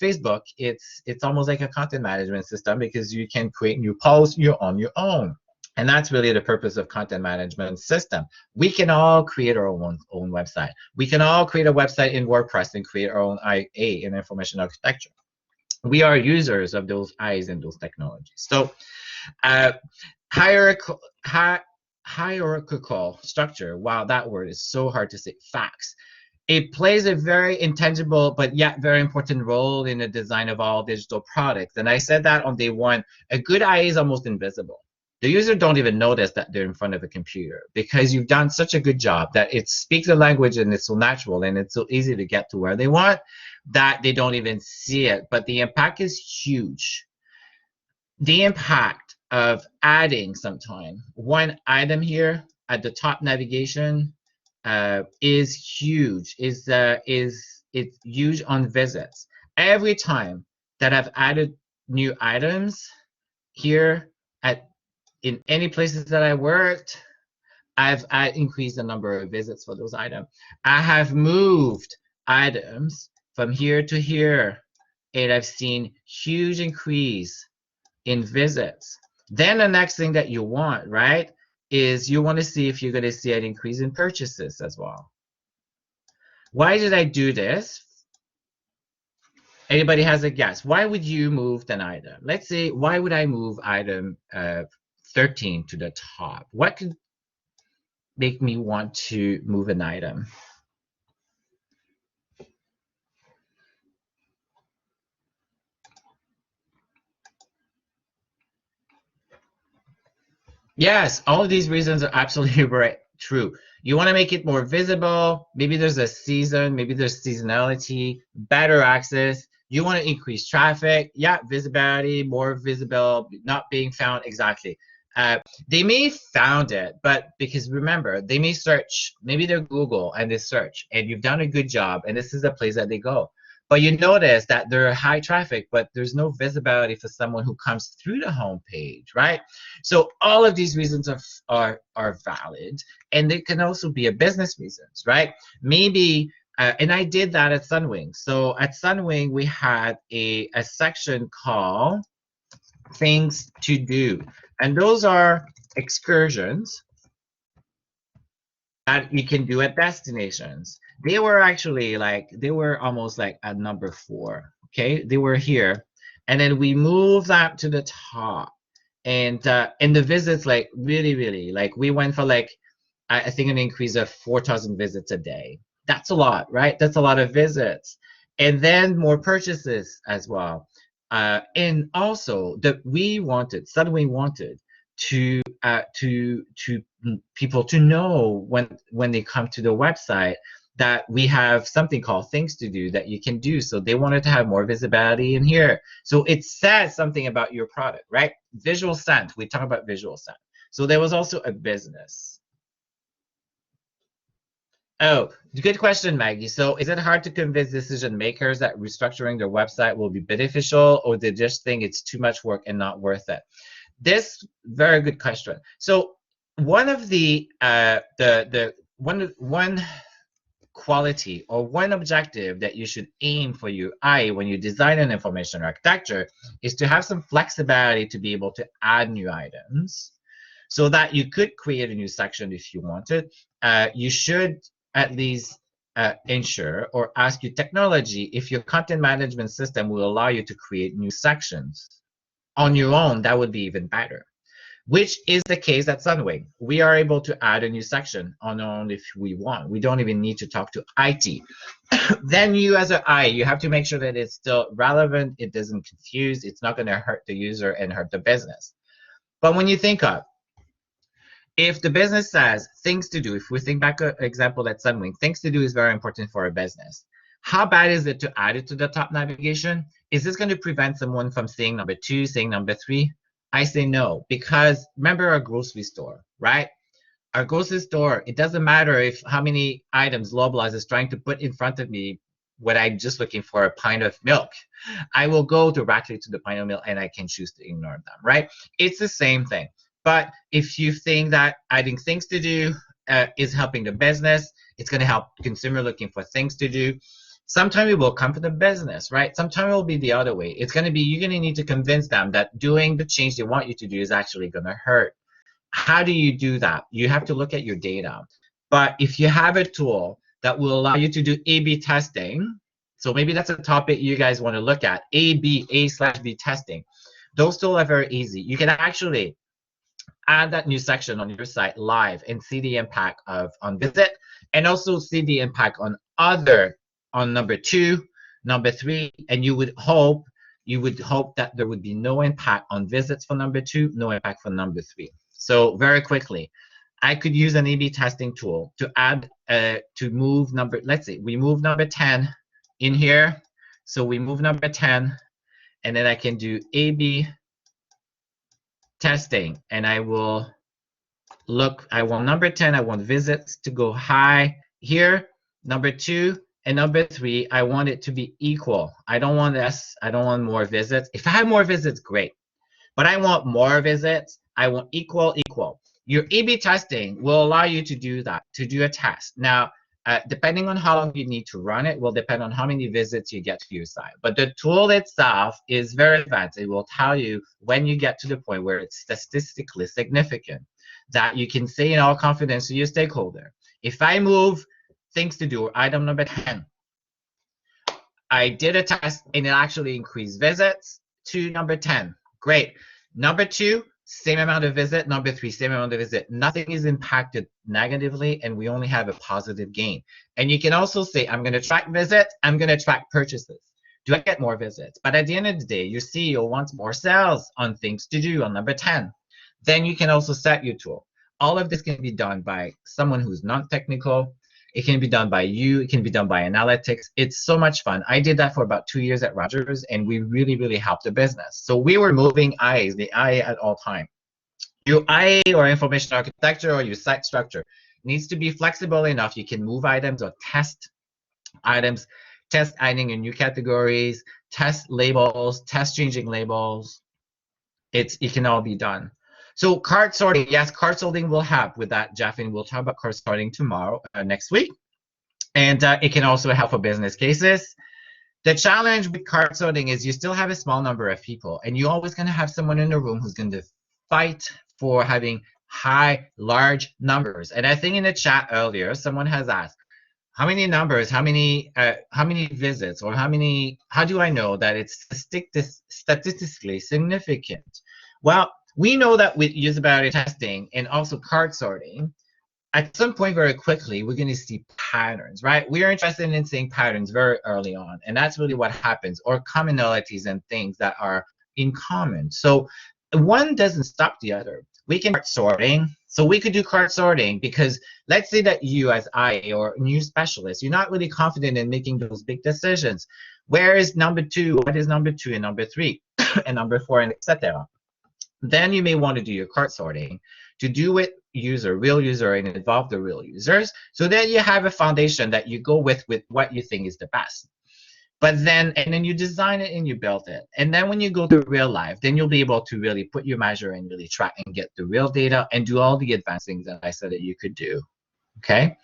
Facebook, it's almost like a content management system because you can create new posts on your own. And that's really the purpose of content management system. We can all create our own website. We can all create a website in WordPress and create our own IA in information architecture. We are users of those IAs and those technologies. So uh, hierarchical, hierarchical structure, wow, that word is so hard to say, facts. It plays a very intangible but yet very important role in the design of all digital products. And I said that on day one, a good IA is almost invisible. The user don't even notice that they're in front of a computer because you've done such a good job that it speaks the language and it's so natural and it's so easy to get to where they want that they don't even see it. But the impact is huge. The impact of adding sometime one item here at the top navigation is huge. It's huge on visits. Every time that I've added new items here in any places that I worked, I've increased the number of visits for those items. I have moved items from here to here, and I've seen huge increase in visits. Then the next thing that you want, right, is you want to see if you're going to see an increase in purchases as well. Why did I do this? Anybody has a guess? Why would you move an item? Let's say, why would I move item 13 to the top? What could make me want to move an item? Yes, all of these reasons are absolutely right, true. You want to make it more visible. Maybe there's a season, maybe there's seasonality, better access. You want to increase traffic. Yeah, visibility, more visible, not being found exactly. They may found it, but because remember, they may search. Maybe they're Google and they search, and you've done a good job, and this is the place that they go. But you notice that there are high traffic, but there's no visibility for someone who comes through the home page, right? So all of these reasons are valid, and they can also be a business reasons, right? Maybe, and I did that at Sunwing. So at Sunwing, we had a section called things to do, and those are excursions that you can do at destinations. They were actually they were almost like at number 4. Okay, they were here, and then we moved that to the top. And the visits, like really, like we went for like I think an increase of 4,000 visits a day. That's a lot, right? That's a lot of visits. And then more purchases as well. And also that we wanted, suddenly wanted to people to know when they come to the website that we have something called things to do that you can do. So they wanted to have more visibility in here. So it says something about your product, right? Visual scent. We talk about visual scent. So there was also a business. Oh, good question, Maggie. So is it hard to convince decision makers that restructuring their website will be beneficial, or they just think it's too much work and not worth it? This very good question. So one of the one quality or one objective that you should aim for your eye when you design an information architecture is to have some flexibility to be able to add new items so that you could create a new section if you wanted. You should at least ensure or ask your technology if your content management system will allow you to create new sections on your own. That would be even better, which is the case at Sunwing. We are able to add a new section on our own if we want. We don't even need to talk to IT. Then you as an I, you have to make sure that it's still relevant, it doesn't confuse, it's not going to hurt the user and hurt the business. But when you think of, if the business says things to do, if we think back an example at Sunwing, things to do is very important for a business. How bad is it to add it to the top navigation? Is this going to prevent someone from seeing number 2, seeing number 3? I say no, because remember our grocery store, right? Our grocery store, it doesn't matter if how many items Loblaws is trying to put in front of me when I'm just looking for a pint of milk. I will go directly to the pint of milk and I can choose to ignore them, right? It's the same thing. But if you think that adding things to do is helping the business, it's going to help consumer looking for things to do. Sometimes it will come from the business, right? Sometimes it will be the other way. It's going to be, you're going to need to convince them that doing the change they want you to do is actually going to hurt. How do you do that? You have to look at your data. But if you have a tool that will allow you to do A/B testing, so maybe that's a topic you guys want to look at, A/B testing. Those tools are very easy. You can actually add that new section on your site live and see the impact on visit, and also see the impact on number 2, number 3, and you would hope that there would be no impact on visits for number 2, no impact for number 3. So very quickly, I could use an A/B testing tool to add to move number. Let's say we move number 10 in here. So we move number 10, and then I can do A/B testing, and I will look. I want number 10. I want visits to go high here. Number 2 and number 3, I want it to be equal. I don't want less. I don't want more visits. If I have more visits, great. But I want more visits. I want equal. Your A/B testing will allow you to do that, to do a test. Now, depending on how long you need to run it, will depend on how many visits you get to your site. But the tool itself is very advanced. It will tell you when you get to the point where it's statistically significant that you can say in all confidence to your stakeholder, if I move things to do, item number 10, I did a test and it actually increased visits to number 10. Great. Number 2, same amount of visit. Number 3, same amount of visit. Nothing is impacted negatively, and we only have a positive gain. And you can also say, I'm going to track visits. I'm going to track purchases. Do I get more visits? But at the end of the day, your CEO wants more sales on things to do on number 10. Then you can also set your tool. All of this can be done by someone who's non-technical. It can be done by you. It can be done by analytics. It's so much fun. I did that for about 2 years at Rogers, and we really helped the business. So we were moving IAs, the IA at all time. Your IA or information architecture or your site structure needs to be flexible enough. You can move items or test items, test adding in new categories, test labels, test changing labels. It can all be done. So cart sorting, yes, cart sorting will help with that, Jeff, and we'll talk about cart sorting tomorrow, next week. And it can also help for business cases. The challenge with cart sorting is you still have a small number of people, and you're always going to have someone in the room who's going to fight for having large numbers. And I think in the chat earlier, someone has asked, how many numbers, how many visits, or how do I know that it's statistically significant? Well, We know that with usability testing and also card sorting, at some point very quickly, we're going to see patterns, right? We're interested in seeing patterns very early on, and that's really what happens, or commonalities and things that are in common. So one doesn't stop the other. We can start sorting. So we could do card sorting because let's say that you as IA or new specialist, you're not really confident in making those big decisions. Where is number two? What is number two and number three and number four and etc. Then you may want to do your card sorting to do with real user, and involve the real users. So then you have a foundation that you go with what you think is the best. But then, and then you design it and you build it. And then when you go to real life, then you'll be able to really put your measure and really track and get the real data and do all the advanced things that I said that you could do. Okay.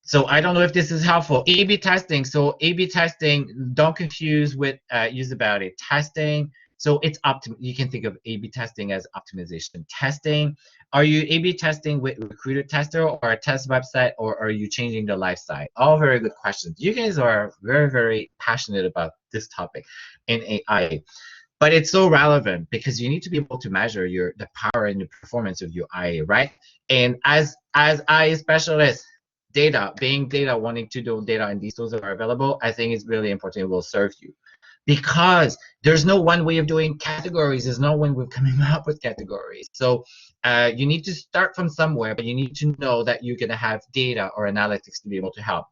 So I don't know if this is helpful. A/B testing. So A/B testing, don't confuse with usability testing. So it's you can think of A/B testing as optimization testing. Are you A/B testing with recruiter tester or a test website, or are you changing the life site? All very good questions. You guys are very, very passionate about this topic in AI. But it's so relevant because you need to be able to measure the power and the performance of your IA, right? And as IA specialists, being data, wanting to do data, and these tools are available, I think it's really important. It will serve you because there's no one way of doing categories. There's no one way of coming up with categories. So you need to start from somewhere, but you need to know that you're going to have data or analytics to be able to help.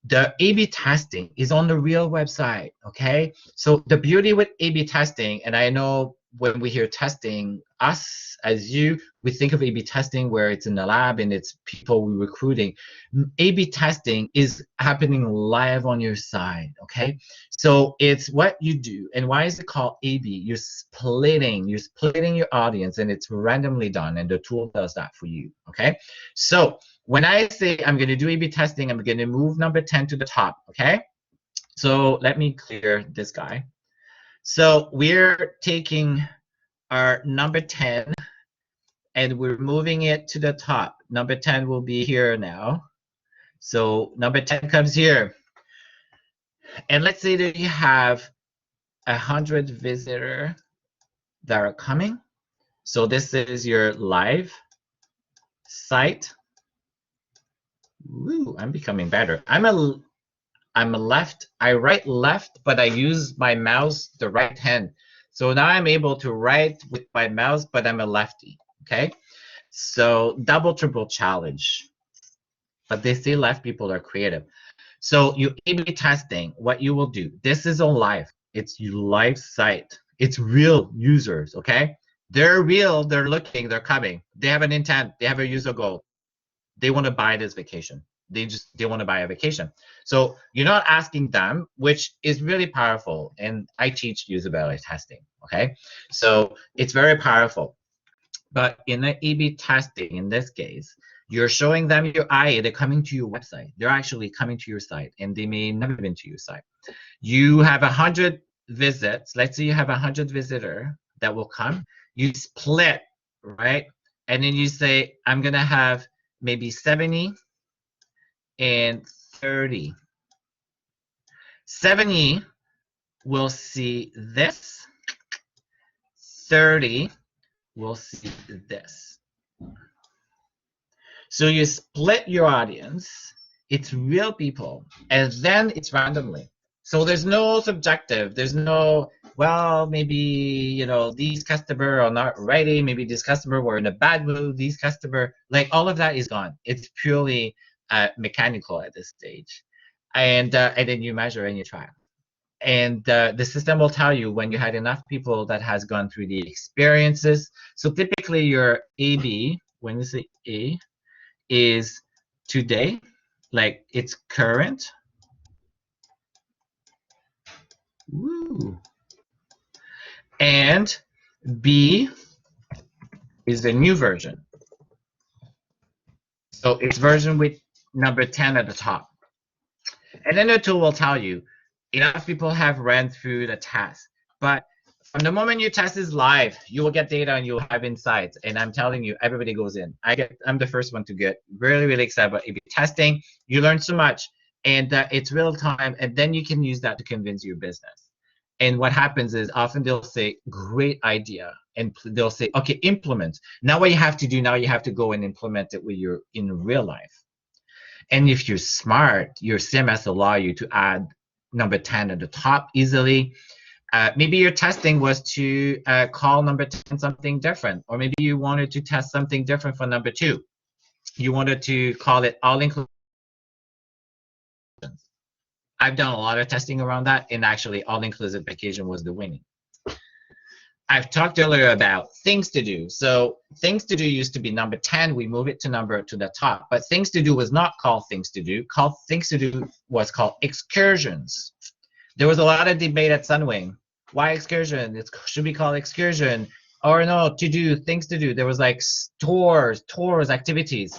The A/B testing is on the real website, okay? So the beauty with A/B testing, and I know when we hear testing, us as you, we think of A/B testing where it's in the lab and it's people we're recruiting. A/B testing is happening live on your side, okay? So it's what you do. And why is it called A/B? You're splitting your audience, and it's randomly done, and the tool does that for you, okay? So when I say I'm going to do A/B testing, I'm going to move number 10 to the top, okay? So let me clear this guy. So we're taking our number 10 and we're moving it to the top. Number 10 will be here now. So number 10 comes here. And let's say that you have 100 visitors that are coming. So this is your live site. Woo, I'm becoming better. I write left, but I use my mouse, the right hand. So now I'm able to write with my mouse, but I'm a lefty, okay? So double, triple challenge. But they say left people are creative. So you A/B testing, what you will do, this is on live. It's your live site. It's real users, okay? They're real, they're looking, they're coming. They have an intent, they have a user goal. They want to buy this vacation. They want to buy a vacation. So you're not asking them, which is really powerful. And I teach usability testing, okay? So it's very powerful. But in the A/B testing, in this case, you're showing them your IA, they're coming to your website. They're actually coming to your site, and they may never been to your site. You have 100 visits. Let's say you have 100 visitors that will come. You split, right? And then you say, I'm going to have maybe 70 and 30. 70 will see this. 30 will see this. So you split your audience. It's real people, and then it's randomly. So there's no subjective. There's no, well, maybe, these customers are not ready. Maybe this customer were in a bad mood. These customer, like all of that is gone. It's purely mechanical at this stage. And then you measure and you try. And the system will tell you when you had enough people that has gone through the experiences. So typically your A/B, when you say A, is today, like it's current. Woo. And B is the new version. So it's version with number 10 at the top. And then the tool will tell you enough people have ran through the test. But from the moment your test is live, you will get data and you'll have insights. And I'm telling you, everybody goes in. I'm the first one to get really, really excited about A/B testing. You learn so much, and it's real time. And then you can use that to convince your business. And what happens is often they'll say, great idea. and they'll say, okay, implement. Now what you have to do, now you have to go and implement it with your in real life. And if you're smart, your CMS allow you to add number 10 at the top easily. Maybe your testing was to call number 10 something different, or maybe you wanted to test something different for number 2. You wanted to call it all inclusive. I've done a lot of testing around that, and actually all inclusive vacation was the winning. I've talked earlier about things to do. So things to do used to be number 10. We move it to the top. But things to do was not called things to do. Things to do was called excursions. There was a lot of debate at Sunwing. Why excursion? It should be called excursion. Or no, to do, things to do. There was like tours, activities.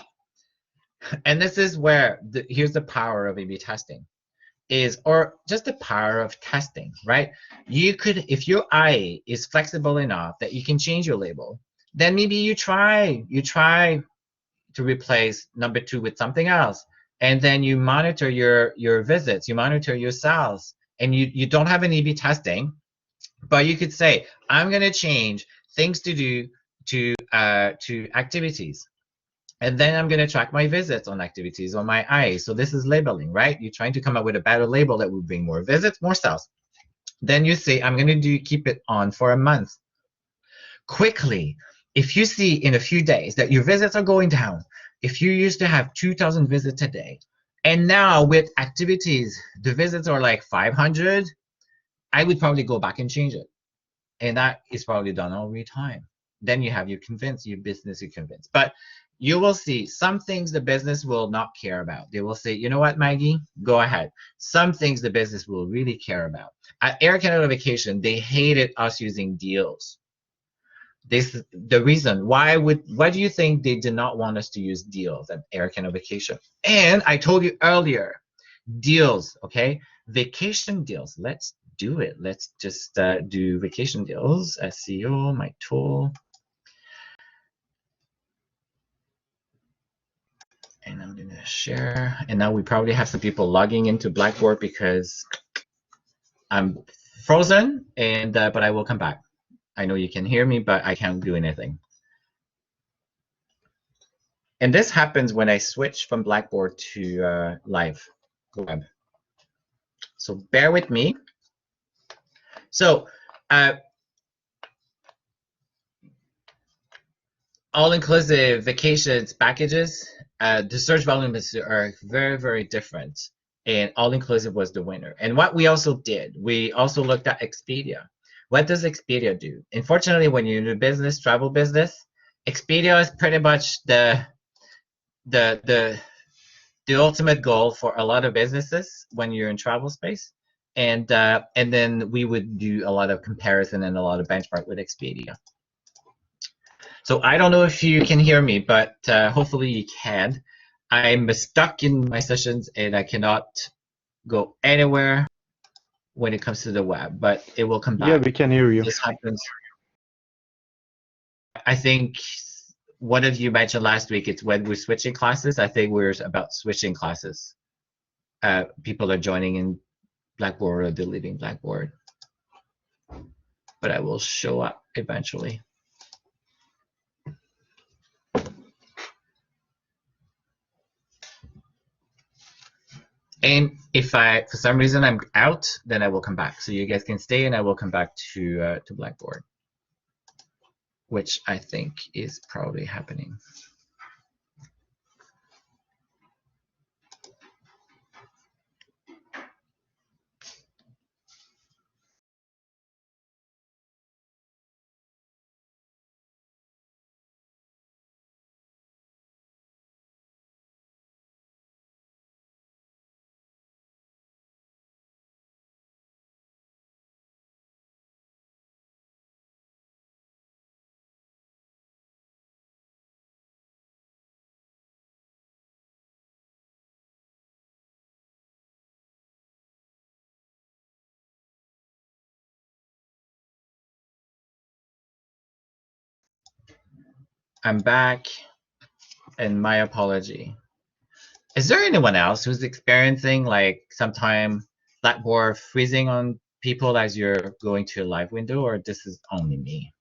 And this is where, here's the power of A/B testing. Or just the power of testing, right? You could, if your IA is flexible enough that you can change your label, then maybe you try to replace number 2 with something else, and then you monitor your visits, you monitor your sales, and you don't have an A/B testing, but you could say, I'm going to change things to do to activities. And then I'm going to track my visits on activities on my IA. So this is labeling, right? You're trying to come up with a better label that will bring more visits, more sales. Then you say, I'm going to keep it on for a month. Quickly, if you see in a few days that your visits are going down, if you used to have 2,000 visits a day, and now with activities, the visits are like 500, I would probably go back and change it. And that is probably done every time. Then you have your business you convince. But you will see some things the business will not care about. They will say, you know what, Maggie, go ahead. Some things the business will really care about. At Air Canada Vacation, they hated us using deals. The reason, why do you think they did not want us to use deals at Air Canada Vacation? And I told you earlier, deals, okay? Vacation deals, let's do it. Let's just do vacation deals, SEO, my tool. And I'm gonna share. And now we probably have some people logging into Blackboard because I'm frozen, and but I will come back. I know you can hear me, but I can't do anything. And this happens when I switch from Blackboard to live web. So bear with me. So all-inclusive vacations packages, the search volumes are very, very different. And all-inclusive was the winner. And what we also did, we also looked at Expedia. What does Expedia do? Unfortunately, when you're in the business, travel business, Expedia is pretty much the ultimate goal for a lot of businesses when you're in travel space. And then we would do a lot of comparison and a lot of benchmark with Expedia. So I don't know if you can hear me, but hopefully you can. I'm stuck in my sessions and I cannot go anywhere when it comes to the web, but it will come back. Yeah, we can hear you. This happens. I think what did you mention last week? It's when we're switching classes. I think we're about switching classes. People are joining in Blackboard or deleting Blackboard. But I will show up eventually. And if for some reason I'm out, then I will come back. So you guys can stay and I will come back to Blackboard, which I think is probably happening. I'm back, and my apology. Is there anyone else who's experiencing like sometime Blackboard freezing on people as you're going to a live window, or this is only me?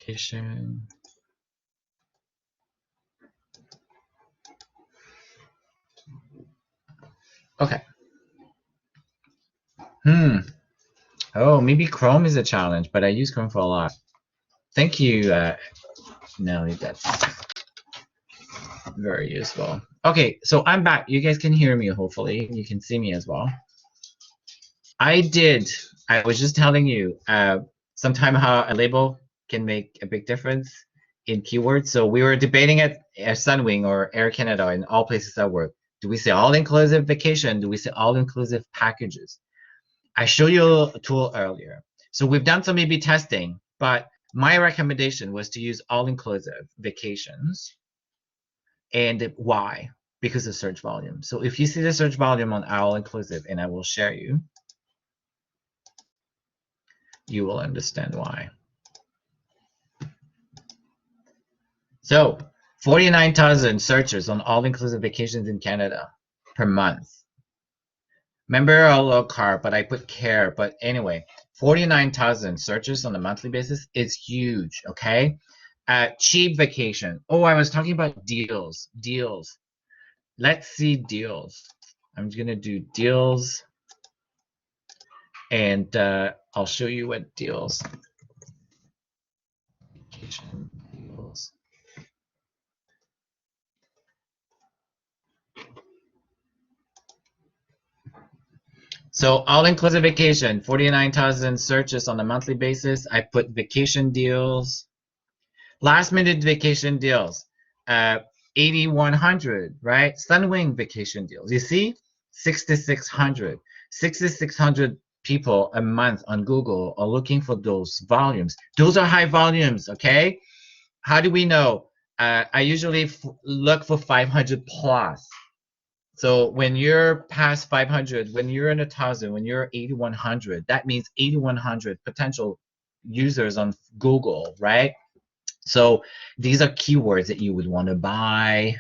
Vacation. Okay. Oh, maybe Chrome is a challenge, but I use Chrome for a lot. Thank you, Nelly. That's very useful. Okay, so I'm back. You guys can hear me, hopefully. You can see me as well. I was just telling you, sometime how a label can make a big difference in keywords. So we were debating at Sunwing or Air Canada in all places I work. Do we say all-inclusive vacation? Do we say all-inclusive packages? I showed you a tool earlier. So we've done some A/B testing, but my recommendation was to use all-inclusive vacations. And why? Because of search volume. So if you see the search volume on all-inclusive, and I will share you, you will understand why. So 49,000 searches on all-inclusive vacations in Canada per month. Remember a little car, but I put care. But anyway, 49,000 searches on a monthly basis is huge, okay? Cheap vacation. Oh, I was talking about deals. Deals. Let's see deals. I'm going to do deals, and I'll show you what deals. Vacation deals. So all-inclusive vacation, 49,000 searches on a monthly basis. I put vacation deals. Last-minute vacation deals, 8,100, right? Sunwing vacation deals. You see, 6,600. 6,600 people a month on Google are looking for those volumes. Those are high volumes, okay? How do we know? I usually look for 500 plus. So when you're past 500, when you're in 1,000, when you're 8,100, that means 8,100 potential users on Google, right? So these are keywords that you would want to buy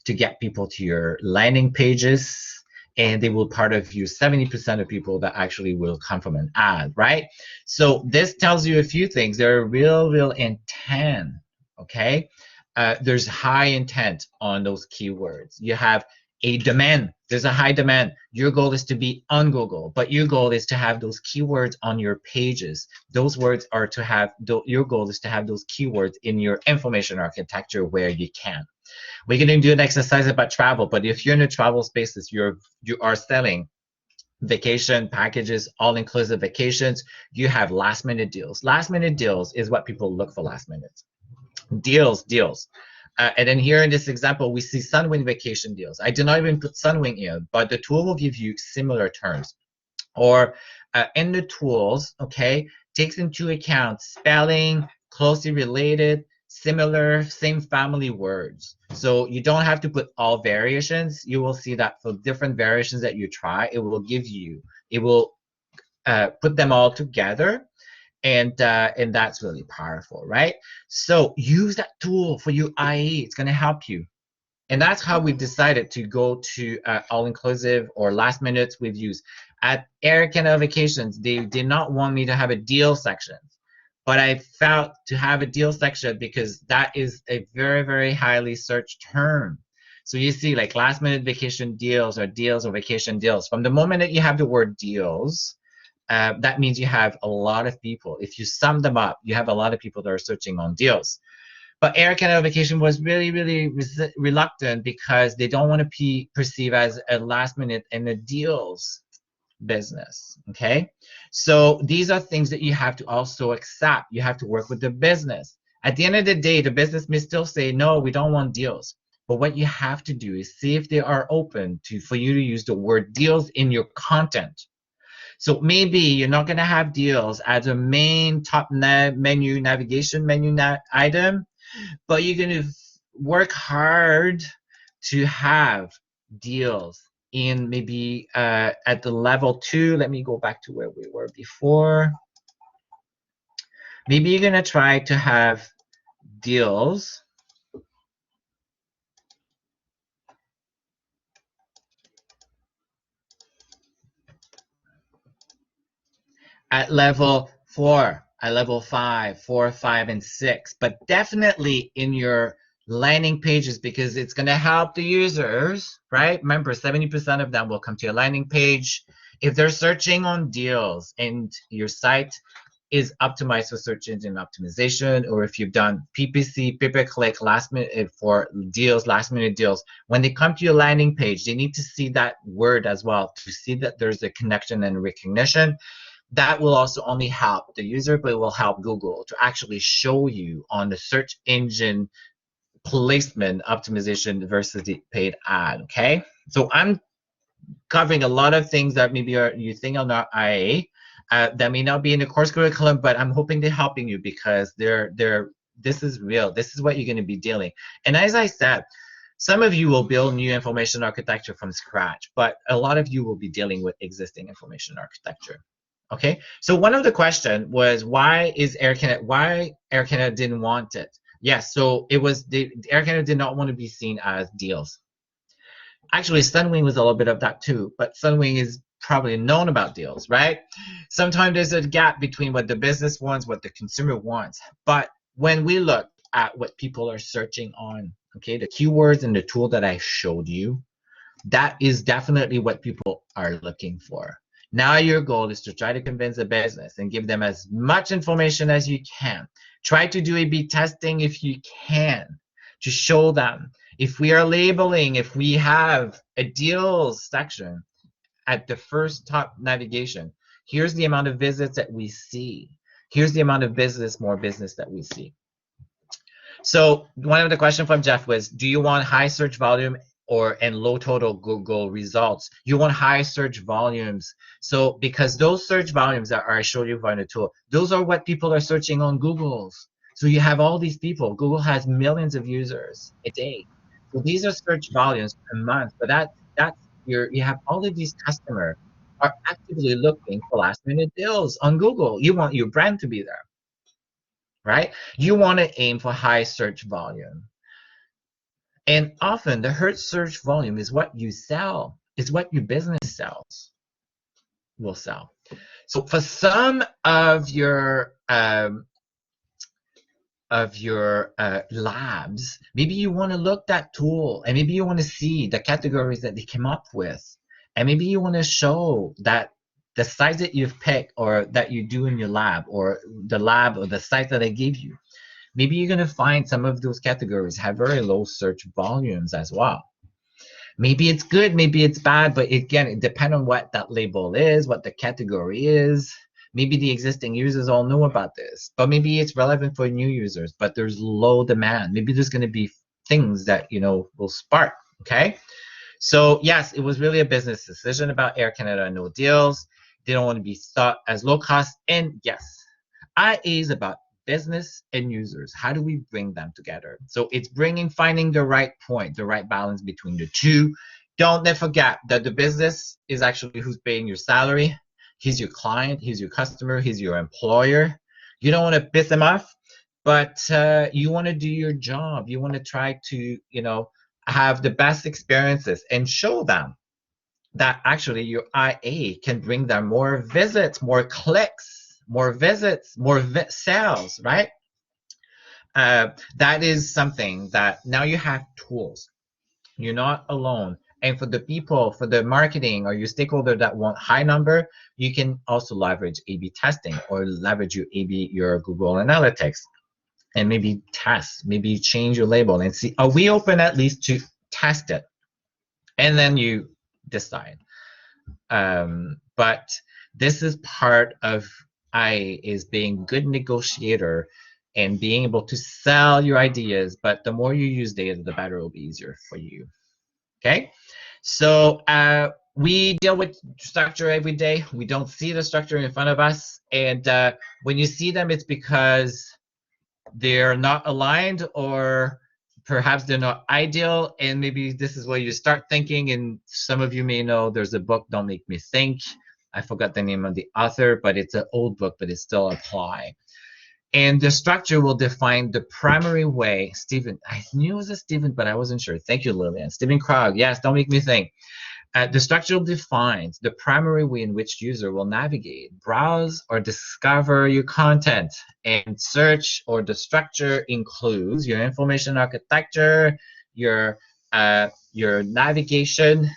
to get people to your landing pages, and they will part of you 70% of people that actually will come from an ad, right? So this tells you a few things. There are real intent, okay? There's high intent on those keywords. You have a demand. There's a high demand. Your goal is to be on Google, but your goal is to have those keywords on your pages. Those words are to have, your goal is to have those keywords in your information architecture where you can. We're going to do an exercise about travel, but if you're in the travel spaces, you are selling vacation packages, all-inclusive vacations, you have last-minute deals. Last-minute deals is what people look for last minute. Deals. And then here in this example, we see Sunwing vacation deals. I did not even put Sunwing in, but the tool will give you similar terms. Or in the tools, okay, takes into account spelling, closely related, similar, same family words. So you don't have to put all variations. You will see that for different variations that you try, it will give you, it will put them all together. And that's really powerful, right? So use that tool for your IE. It's going to help you. And that's how we've decided to go to all-inclusive or last minutes we've used. At Air Canada Vacations, they did not want me to have a deal section. But I felt to have a deal section because that is a very highly searched term. So you see like last minute vacation deals or vacation deals. From the moment that you have the word deals, that means you have a lot of people. If you sum them up, you have a lot of people that are searching on deals. But Air Canada Vacation was really reluctant because they don't want to be perceived as a last minute in the deals business, okay? So these are things that you have to also accept. You have to work with the business. At the end of the day, the business may still say, no, we don't want deals. But what you have to do is see if they are open for you to use the word deals in your content. So maybe you're not going to have deals as a main top navigation menu item, but you're going to work hard to have deals in maybe at the level 2. Let me go back to where we were before. Maybe you're going to try to have deals at level 4. at level 5, 4, 5, and 6, but definitely in your landing pages, because it's going to help the users, right? Remember, 70% of them will come to your landing page. If they're searching on deals and your site is optimized for search engine optimization, or if you've done PPC, pay-per-click, last minute for deals, last minute deals, when they come to your landing page, they need to see that word as well to see that there's a connection and recognition. That will also only help the user, but it will help Google to actually show you on the search engine placement optimization versus the paid ad. Okay, so I'm covering a lot of things that maybe you think are not IA, that may not be in the course curriculum, but I'm hoping they're helping you because this is real. This is what you're going to be dealing. And as I said, some of you will build new information architecture from scratch, but a lot of you will be dealing with existing information architecture. Okay, so one of the questions was why Air Canada didn't want it. Yes, so it was Air Canada did not want to be seen as deals. Actually, Sunwing was a little bit of that too, but Sunwing is probably known about deals, right? Sometimes there's a gap between what the business wants, what the consumer wants. But when we look at what people are searching on, okay, the keywords and the tool that I showed you, that is definitely what people are looking for. Now your goal is to try to convince a business and give them as much information as you can. Try to do A/B testing if you can to show them. If we are labeling, if we have a deals section at the first top navigation, here's the amount of visits that we see. Here's the amount of more business that we see. So one of the questions from Jeff was, do you want high search volume and low total Google results? You want high search volumes. So because those search volumes that I showed you on the tool, those are what people are searching on Google's. So you have all these people. Google has millions of users a day. So these are search volumes per month. But you have all of these customers are actively looking for last minute deals on Google. You want your brand to be there, right? You want to aim for high search volume. And often the search volume is what you sell, is what your business will sell. So for some of your labs, maybe you want to look that tool and maybe you want to see the categories that they came up with. And maybe you want to show that the sites that you've picked or that you do in your lab or the site that I gave you, maybe you're going to find some of those categories have very low search volumes as well. Maybe it's good, maybe it's bad, but again, it depends on what that label is, what the category is. Maybe the existing users all know about this, but maybe it's relevant for new users, but there's low demand. Maybe there's going to be things that, will spark, okay? So yes, it was really a business decision about Air Canada and no deals. They don't want to be thought as low cost. And yes, IA is about business and users. How do we bring them together? So it's finding the right point, the right balance between the two. Don't forget that the business is actually who's paying your salary. He's your client, he's your customer, he's your employer. You don't want to piss him off, but you want to do your job. You want to try to, have the best experiences and show them that actually your IA can bring them more visits, more clicks, more visits, more sales, right? That is something that now you have tools. You're not alone. And for the people, for the marketing or your stakeholder that want high number, you can also leverage A/B testing or leverage your Google Analytics and maybe test, maybe change your label and see, are we open at least to test it? And then you decide. But this is part of is being good negotiator and being able to sell your ideas. But the more you use data, the better it will be easier for you. Okay, so we deal with structure every day. We don't see the structure in front of us, and when you see them, it's because they're not aligned or perhaps they're not ideal, and maybe this is where you start thinking. And some of you may know there's a book, Don't Make Me Think. I forgot the name of the author, but it's an old book, but it still applies. And the structure will define the primary way. Stephen, I knew it was a Stephen, but I wasn't sure. Thank you, Lillian. Stephen Krog, yes, Don't Make Me Think. The structure defines the primary way in which user will navigate, browse, or discover your content. And search, or the structure, includes your information architecture, your navigation,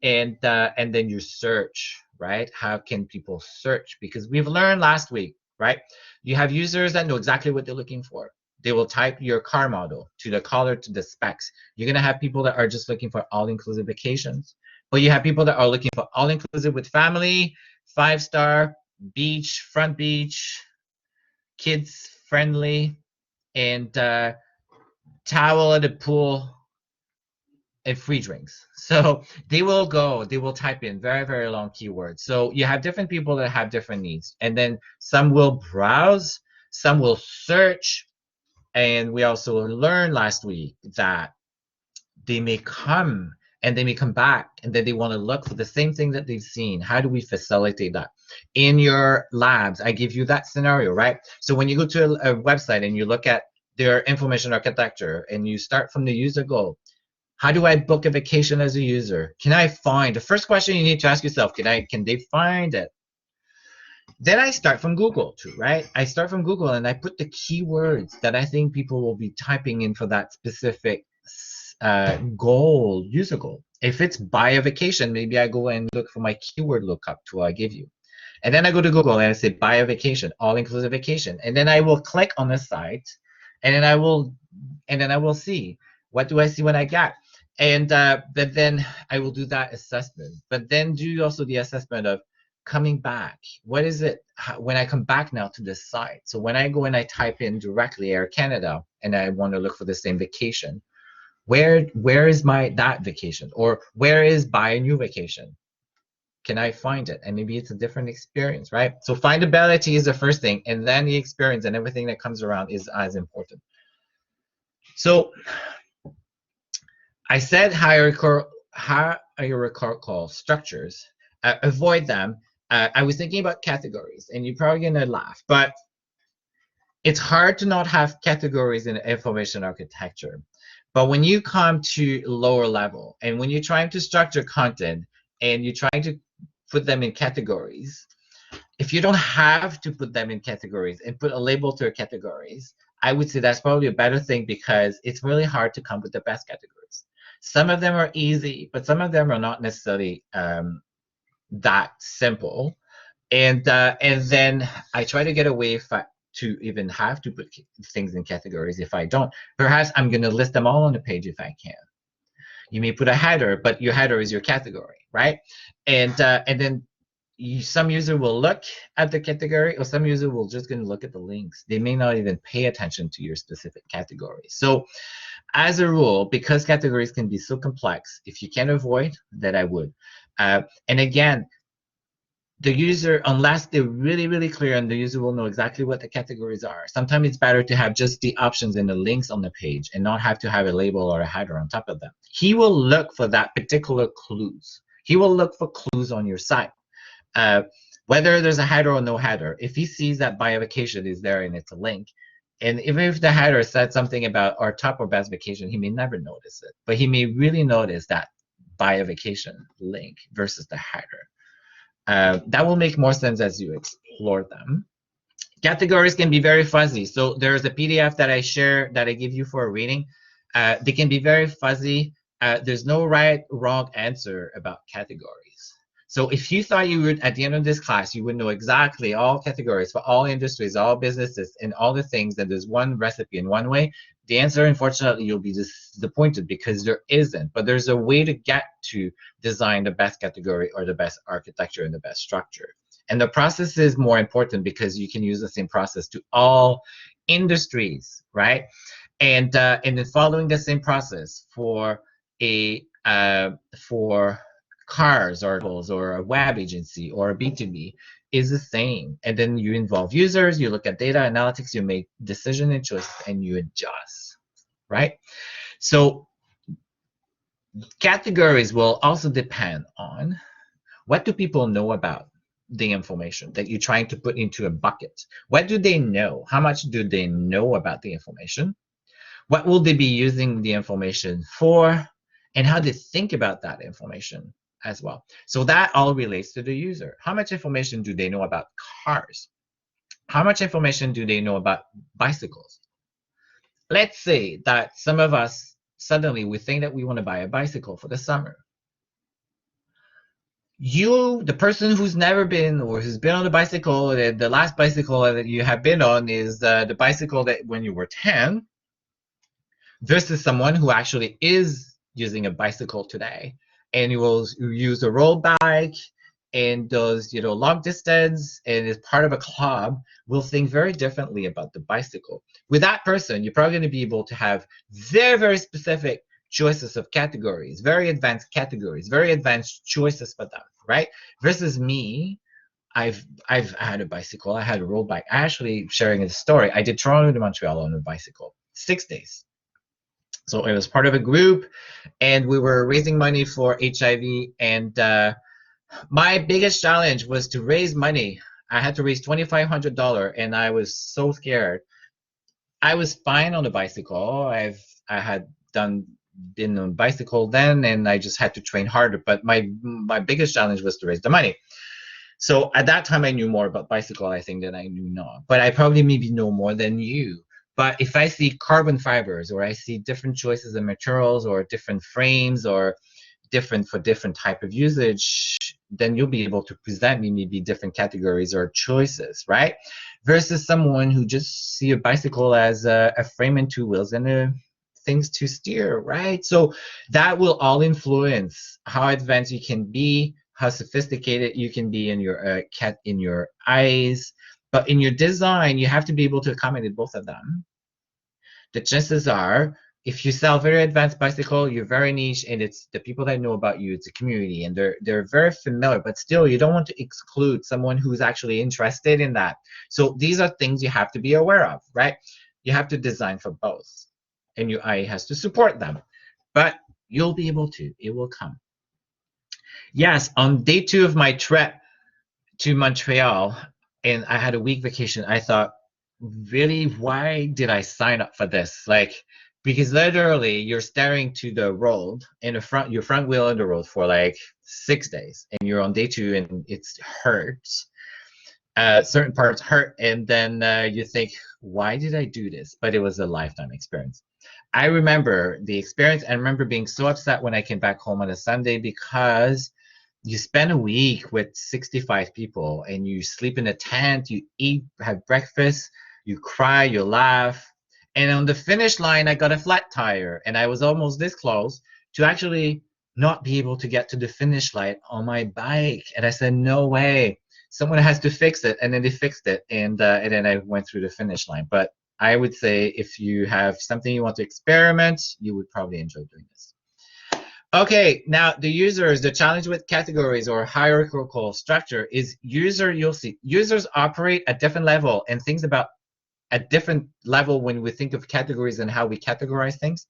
and then your search, right? How can people search? Because we've learned last week, right? You have users that know exactly what they're looking for. They will type your car model to the color to the specs. You're gonna have people that are just looking for all-inclusive vacations, but you have people that are looking for all-inclusive with family, 5-star, beach, front beach, kids friendly, and towel at the pool, and free drinks. So they will type in very, very long keywords. So you have different people that have different needs. And then some will browse, some will search. And we also learned last week that they may come and they may come back and then they want to look for the same thing that they've seen. How do we facilitate that? In your labs, I give you that scenario, right? So when you go to a website and you look at their information architecture and you start from the user goal, how do I book a vacation as a user? Can I find? The first question you need to ask yourself, can they find it? Then I start from Google too, right? I start from Google and I put the keywords that I think people will be typing in for that specific goal, user goal. If it's buy a vacation, maybe I go and look for my keyword lookup tool I give you. And then I go to Google and I say buy a vacation, all-inclusive vacation. And then I will click on the site and then I will see, what do I see when I get? And but then I will do that assessment. But then do also the assessment of coming back. What is it when I come back now to this site? So when I go and I type in directly Air Canada and I want to look for the same vacation, where is that vacation? Or where is buy a new vacation? Can I find it? And maybe it's a different experience, right? So findability is the first thing, and then the experience and everything that comes around is as important. So I said hierarchical structures. Avoid them. I was thinking about categories, and you're probably gonna laugh, but it's hard to not have categories in information architecture. But when you come to lower level, and when you're trying to structure content, and you're trying to put them in categories, if you don't have to put them in categories and put a label to your categories, I would say that's probably a better thing, because it's really hard to come with the best categories. Some of them are easy, but some of them are not necessarily that simple. And then I try to get away to even have to put things in categories. If I don't, perhaps I'm going to list them all on the page if I can. You may put a header, but your header is your category, right? And then some user will look at the category, or some user will just going to look at the links. They may not even pay attention to your specific category. So as a rule, because categories can be so complex, if you can avoid, that I would. And again, the user, unless they're really, really clear, and the user will know exactly what the categories are. Sometimes it's better to have just the options and the links on the page and not have to have a label or a header on top of them. He will look for that particular clues. He will look for clues on your site. Whether there's a header or no header, if he sees that buy a vacation is there and it's a link, and even if the header said something about our top or best vacation, he may never notice it, but he may really notice that buy a vacation link versus the header. That will make more sense as you explore them. Categories can be very fuzzy. So there's a PDF that I share that I give you for a reading. They can be very fuzzy. There's no right, wrong answer about categories. So if you thought you would, at the end of this class, you would know exactly all categories for all industries, all businesses, and all the things, that there's one recipe in one way, the answer, unfortunately, you'll be disappointed, because there isn't. But there's a way to get to design the best category or the best architecture and the best structure. And the process is more important, because you can use the same process to all industries, right? And then following the same process for cars or a web agency or a B2B is the same. And then you involve users, you look at data analytics, you make decision and choices, and you adjust, right? So categories will also depend on what do people know about the information that you're trying to put into a bucket. What do they know? How much do they know about the information? What will they be using the information for? And how they think about that information. as well. So that all relates to the user. How much information do they know about cars? How much information do they know about bicycles? Let's say that some of us suddenly we think that we want to buy a bicycle for the summer. You, the person who's never been or who's been on a bicycle, the last bicycle that you have been on is the bicycle that when you were 10, versus someone who actually is using a bicycle today and you will use a road bike and does long distance and is part of a club, will think very differently about the bicycle. With that person, you're probably going to be able to have very, very specific choices of categories, very advanced categories, very advanced choices for them, right? Versus me, I've had a bicycle, I had a road bike. I actually, sharing a story, I did Toronto to Montreal on a bicycle, 6 days. So it was part of a group, and we were raising money for HIV. And my biggest challenge was to raise money. I had to raise $2,500, and I was so scared. I was fine on the bicycle. I had been on bicycle then, and I just had to train harder. But my biggest challenge was to raise the money. So at that time, I knew more about bicycle, I think, than I knew now. But I probably maybe know more than you. But if I see carbon fibers, or I see different choices of materials, or different frames, or different for different type of usage, then you'll be able to present me maybe different categories or choices, right? Versus someone who just see a bicycle as a frame and two wheels and things to steer, right? So that will all influence how advanced you can be, how sophisticated you can be in your eyes. But in your design, you have to be able to accommodate both of them. The chances are, if you sell very advanced bicycle, you're very niche, and it's the people that know about you, it's a community, and they're very familiar. But still, you don't want to exclude someone who's actually interested in that. So these are things you have to be aware of, right? You have to design for both, and your eye has to support them. But you'll be able to. It will come. Yes, on day 2 of my trip to Montreal, and I had a week vacation, I thought, really, why did I sign up for this? Like, because literally you're staring to the road in the front, your front wheel in the road for like 6 days, and you're on day 2 and it hurts. Certain parts hurt, and then you think, why did I do this? But it was a lifetime experience. I remember the experience. I remember being so upset when I came back home on a Sunday, because you spend a week with 65 people and you sleep in a tent, you eat, have breakfast, you cry, you laugh. And on the finish line, I got a flat tire, and I was almost this close to actually not be able to get to the finish line on my bike. And I said, no way, someone has to fix it. And then they fixed it. And then I went through the finish line. But I would say if you have something you want to experiment, you would probably enjoy doing this. Okay, now the users, the challenge with categories or hierarchical structure is you'll see, users operate at different level and things about a different level when we think of categories and how we categorize things,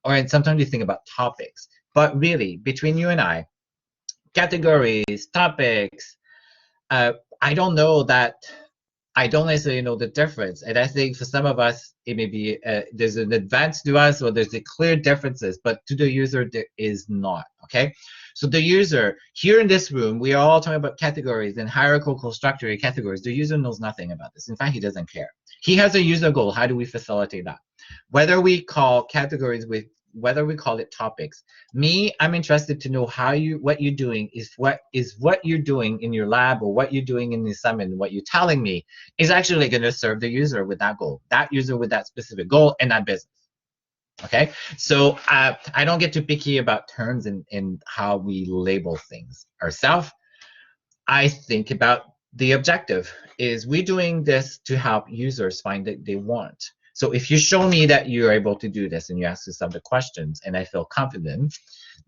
and sometimes we think about topics. But really, between you and I, categories, topics, I don't know that I don't necessarily know the difference. And I think for some of us, it may be there's an advance to us, or there's a clear differences, but to the user, there is not. Okay. So the user here in this room, we are all talking about categories and hierarchical structure categories. The user knows nothing about this. In fact, he doesn't care. He has a user goal. How do we facilitate that? Whether we call categories whether we call it topics. Me, I'm interested to know what you're doing is what you're doing in your lab, or what you're doing in the summit, what you're telling me is actually going to serve the user with that goal, that user with that specific goal and that business. Okay, so I don't get too picky about terms and how we label things ourselves. I think about the objective. Is we doing this to help users find what they want? So if you show me that you're able to do this and you ask us some of the questions and I feel confident,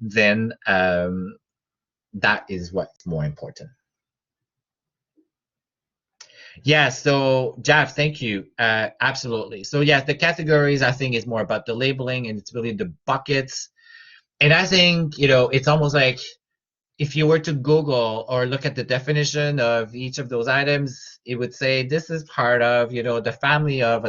then that is what's more important. Yeah, so Jeff, thank you. Absolutely. So yeah, the categories I think is more about the labeling, and it's really the buckets. And I think, it's almost like if you were to Google or look at the definition of each of those items, it would say this is part of, the family of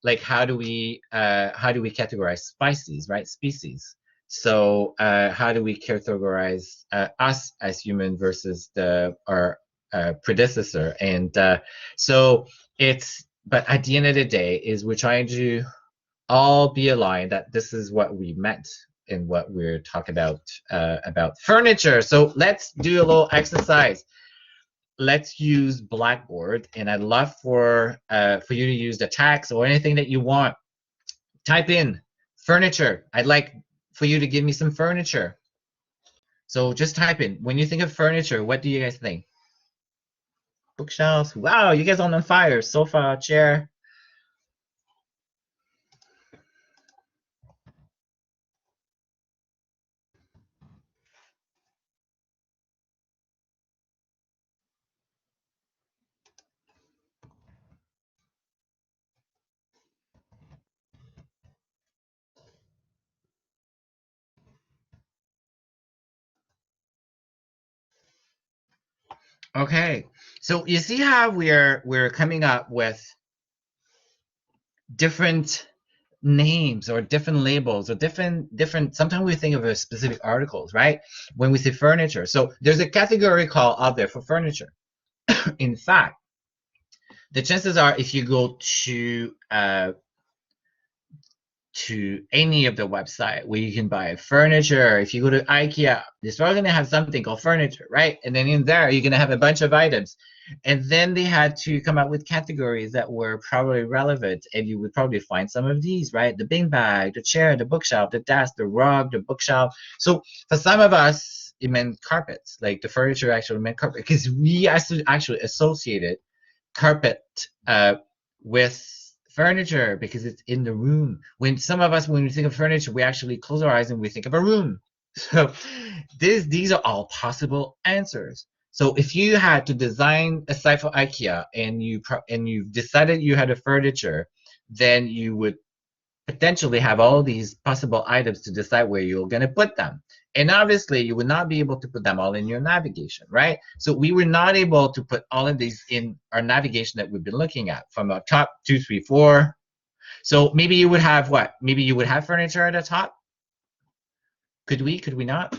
like how do we categorize species, right? Species. So how do we categorize us as human versus our predecessor? And so but at the end of the day, is we're trying to all be aligned that this is what we meant in what we're talking about furniture. So let's do a little exercise. Let's use Blackboard, and I'd love for you to use the text or anything that you want. Type in furniture. I'd like for you to give me some furniture. So just type in. When you think of furniture, what do you guys think? Bookshelves. Wow, you guys on fire. Sofa, chair. Okay. So you see how we're coming up with different names or different labels or different sometimes we think of a specific articles, right? When we say furniture. So there's a category call out there for furniture. In fact, the chances are if you go to any of the website where you can buy furniture, if you go to IKEA, they're probably going to have something called furniture, right? And then in there, you're going to have a bunch of items. And then they had to come up with categories that were probably relevant. And you would probably find some of these, right? The beanbag, the chair, the bookshelf, the desk, the rug, the bookshelf. So for some of us, it meant carpets, like the furniture actually meant carpet, because we actually associated carpet with furniture because it's in the room. When some of us, when we think of furniture, we actually close our eyes and we think of a room. So these are all possible answers. So if you had to design a site for IKEA and you decided you had a furniture, then you would potentially have all these possible items to decide where you're going to put them. And obviously, you would not be able to put them all in your navigation, right? So we were not able to put all of these in our navigation that we've been looking at from our top 2, 3, 4. So maybe you would have what? Maybe you would have furniture at the top. Could we? Could we not?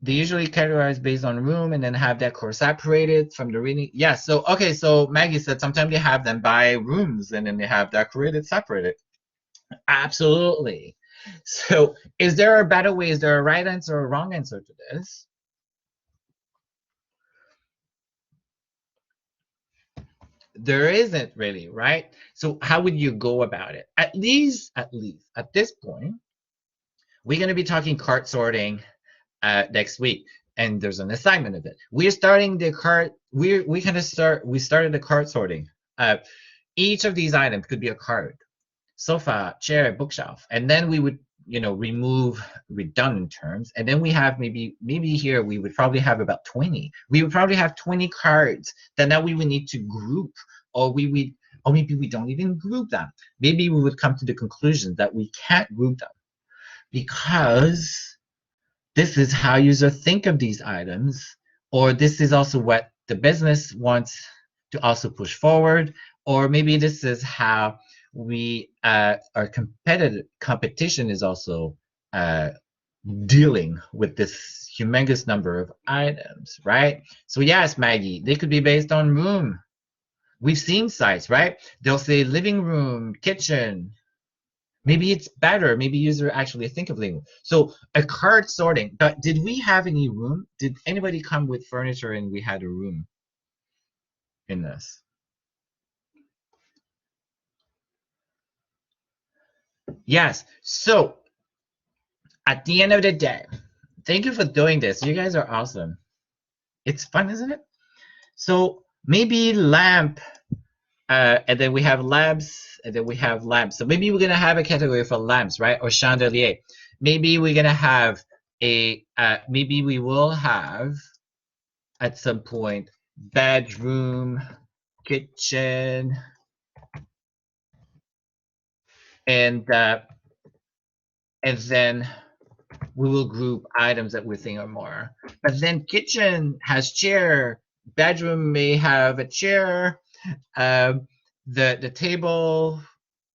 They usually categorize based on room and then have that core separated from the reading. Yeah. So okay. So Maggie said sometimes they have them by rooms and then they have decorated separated. Absolutely. So is there a better way? Is there a right answer or a wrong answer to this? There isn't really, right? So how would you go about it? At least at this point, we're going to be talking cart sorting next week, and there's an assignment of it. We're starting the cart. We started the cart sorting. Each of these items could be a cart: sofa, chair, bookshelf, and then we would remove redundant terms, and then we have maybe here we would probably have about 20. We would probably have 20 cards that now we would need to group, or maybe we don't even group them. Maybe we would come to the conclusion that we can't group them because this is how users think of these items, or this is also what the business wants to also push forward, or maybe this is how our competition is also dealing with this humongous number of items, right? So yes, Maggie, they could be based on room. We've seen sites, right? They'll say living room, kitchen. Maybe it's better. Maybe user actually think of living room. So a cart sorting. But did we have any room? Did anybody come with furniture and we had a room in this? Yes. So at the end of the day, thank you for doing this. You guys are awesome. It's fun, isn't it? So maybe lamp, and then we have lamps, and then we have lamps. So maybe we're gonna have a category for lamps, right? Or chandelier. Maybe we're gonna have maybe we will have at some point bedroom, kitchen, and then we will group items that we think are more. But then kitchen has chair, bedroom may have a chair, the table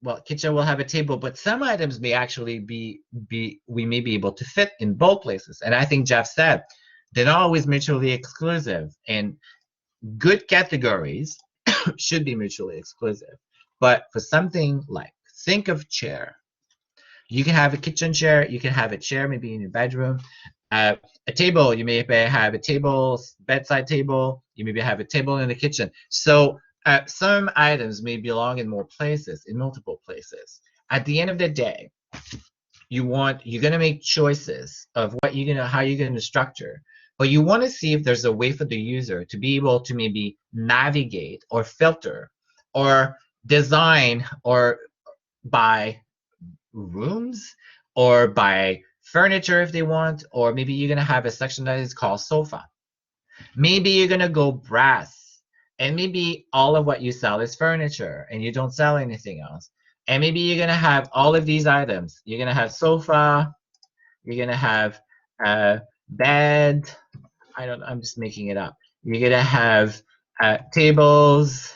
well, kitchen will have a table, but some items may actually we may be able to fit in both places. And I think Jeff said they're not always mutually exclusive, and good categories should be mutually exclusive. But for something like, think of chair. You can have a kitchen chair, you can have a chair maybe in your bedroom. A table, you may have a table, bedside table, you maybe have a table in the kitchen. So some items may belong in more places, in multiple places. At the end of the day, you're gonna make choices of what you're gonna how you're gonna structure, but you want to see if there's a way for the user to be able to maybe navigate or filter or design or by rooms or by furniture if they want, or maybe you're gonna have a section that is called sofa. Maybe you're gonna go brass, and maybe all of what you sell is furniture and you don't sell anything else. And maybe you're gonna have all of these items. You're gonna have sofa, you're gonna have bed. I'm just making it up. You're gonna have tables,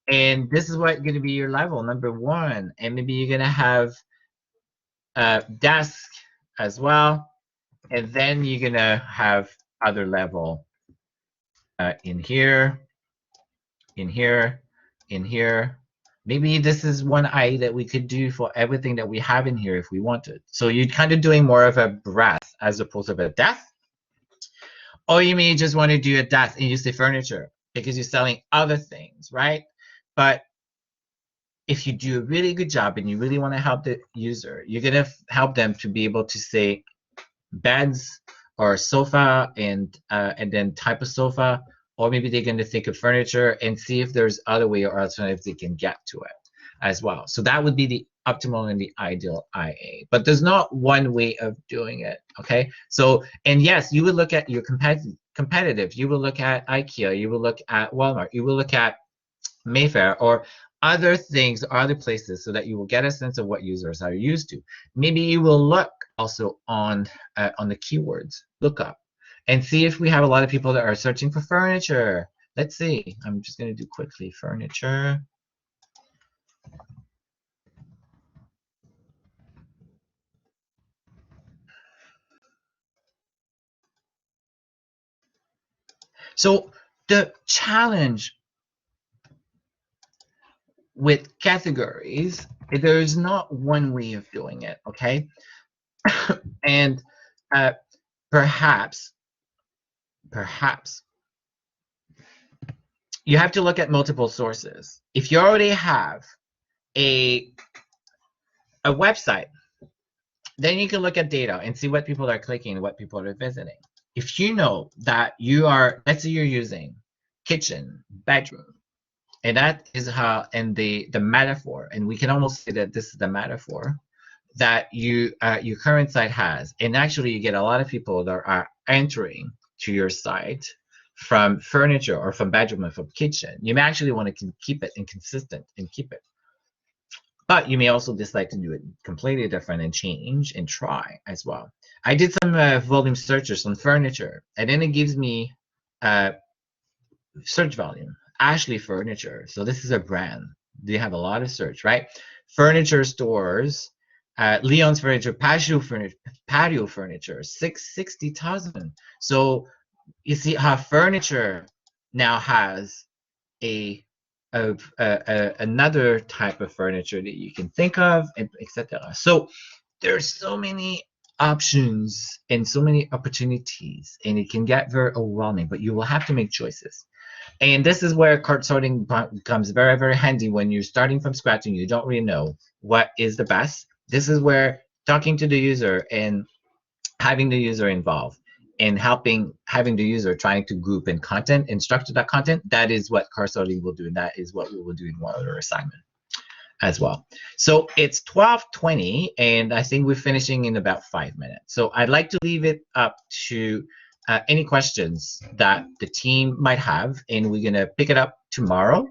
and this is what gonna be your level number one. And maybe you're gonna have desk as well, and then you're gonna have other level in here, in here, in here. Maybe this is one eye that we could do for everything that we have in here if we wanted. So you're kind of doing more of a breadth as opposed to a depth. Or you may just want to do a depth and you say furniture because you're selling other things, right? But if you do a really good job and you really want to help the user, you're going to help them to be able to say beds or sofa and then type of sofa, or maybe they're going to think of furniture and see if there's other way or alternatives they can get to it as well. So that would be the optimal and the ideal IA. But there's not one way of doing it, okay? So, and yes, you would look at your competitive. You will look at IKEA, you will look at Walmart, you will look at Mayfair or other things or other places so that you will get a sense of what users are used to. Maybe you will look also on the keywords, look up, and see if we have a lot of people that are searching for furniture. Let's see. I'm just going to do quickly furniture. So the challenge with categories, there's not one way of doing it, okay? And perhaps you have to look at multiple sources. If you already have a website, then you can look at data and see what people are clicking, what people are visiting. If you know that you are, let's say you're using kitchen, bedroom, and that is how, and the metaphor, and we can almost say that this is the metaphor that your current site has, and actually you get a lot of people that are entering to your site from furniture or from bedroom or from kitchen. You may actually want to keep it inconsistent and keep it. But you may also decide to do it completely different and change and try as well. I did some volume searches on furniture, and then it gives me search volume. Ashley Furniture. So this is a brand. They have a lot of search, right? Furniture stores, Leon's Furniture, patio furniture, 660,000. So you see how furniture now has another type of furniture that you can think of, etc. So there's so many options and so many opportunities, and it can get very overwhelming, but you will have to make choices. And this is where cart sorting becomes very, very handy when you're starting from scratch and you don't really know what is the best. This is where talking to the user and having the user involved and having the user trying to group in content and structure that content, that is what cart sorting will do. And that is what we will do in one other assignment as well. So it's 12:20, and I think we're finishing in about 5 minutes. So I'd like to leave it up to any questions that the team might have, and we're gonna pick it up tomorrow.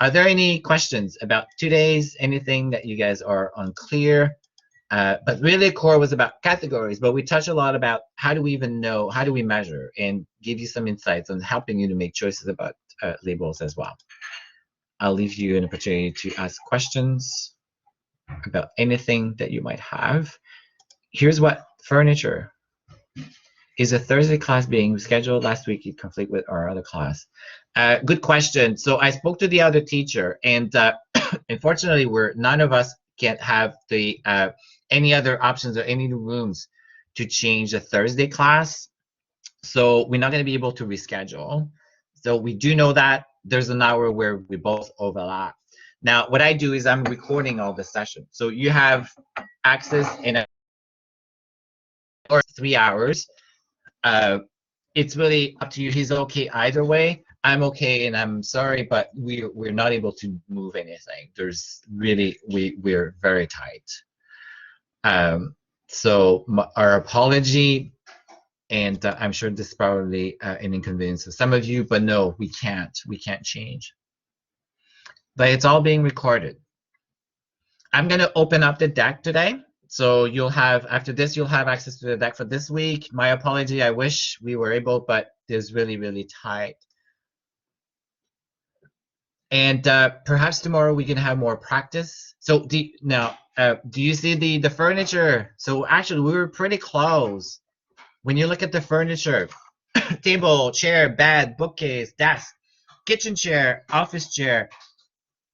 Are there any questions about 2 days? Anything that you guys are unclear? But really, core was about categories, but we touched a lot about how do we even know, how do we measure, and give you some insights on helping you to make choices about labels as well. I'll leave you an opportunity to ask questions about anything that you might have. Here's what furniture. Is a Thursday class being scheduled last week in conflict with our other class? Good question. So I spoke to the other teacher, and unfortunately, none of us can't have the any other options or any rooms to change the Thursday class. So we're not going to be able to reschedule. So we do know that there's an hour where we both overlap. Now, what I do is I'm recording all the sessions. So you have access in a or 3 hours. It's really up to you. He's okay either way. I'm okay, and I'm sorry, but we're not able to move anything. There's really we're very tight. So our apology, and I'm sure this is probably an inconvenience to some of you, but no, we can't change. But it's all being recorded. I'm going to open up the deck today. So you'll have, after this, you'll have access to the deck for this week. My apology, I wish we were able, but it's really, really tight. And perhaps tomorrow we can have more practice. So do you see the furniture? So actually, we were pretty close. When you look at the furniture, table, chair, bed, bookcase, desk, kitchen chair, office chair,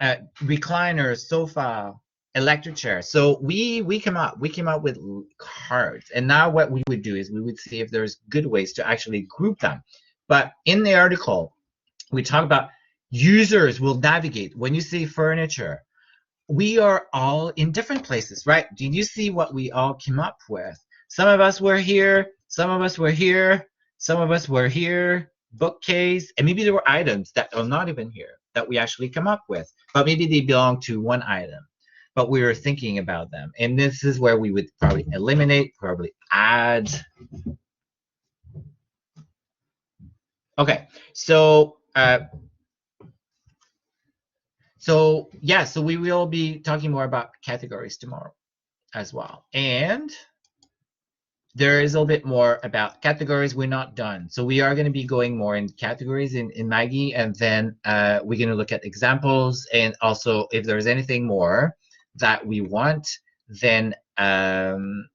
recliner, sofa, electric chair. So we came up with cards, and now what we would do is we would see if there's good ways to actually group them. But in the article, we talk about users will navigate. When you see furniture, we are all in different places, right? Did you see what we all came up with? Some of us were here, some of us were here, some of us were here, bookcase, and maybe there were items that are not even here that we actually come up with, but maybe they belong to one item, but we were thinking about them. And this is where we would probably eliminate, probably add. Okay, so so we will be talking more about categories tomorrow as well. And there is a little bit more about categories. We're not done. So we are going to be going more in categories in Maggie, and then we're going to look at examples, and also if there's anything more that we want, then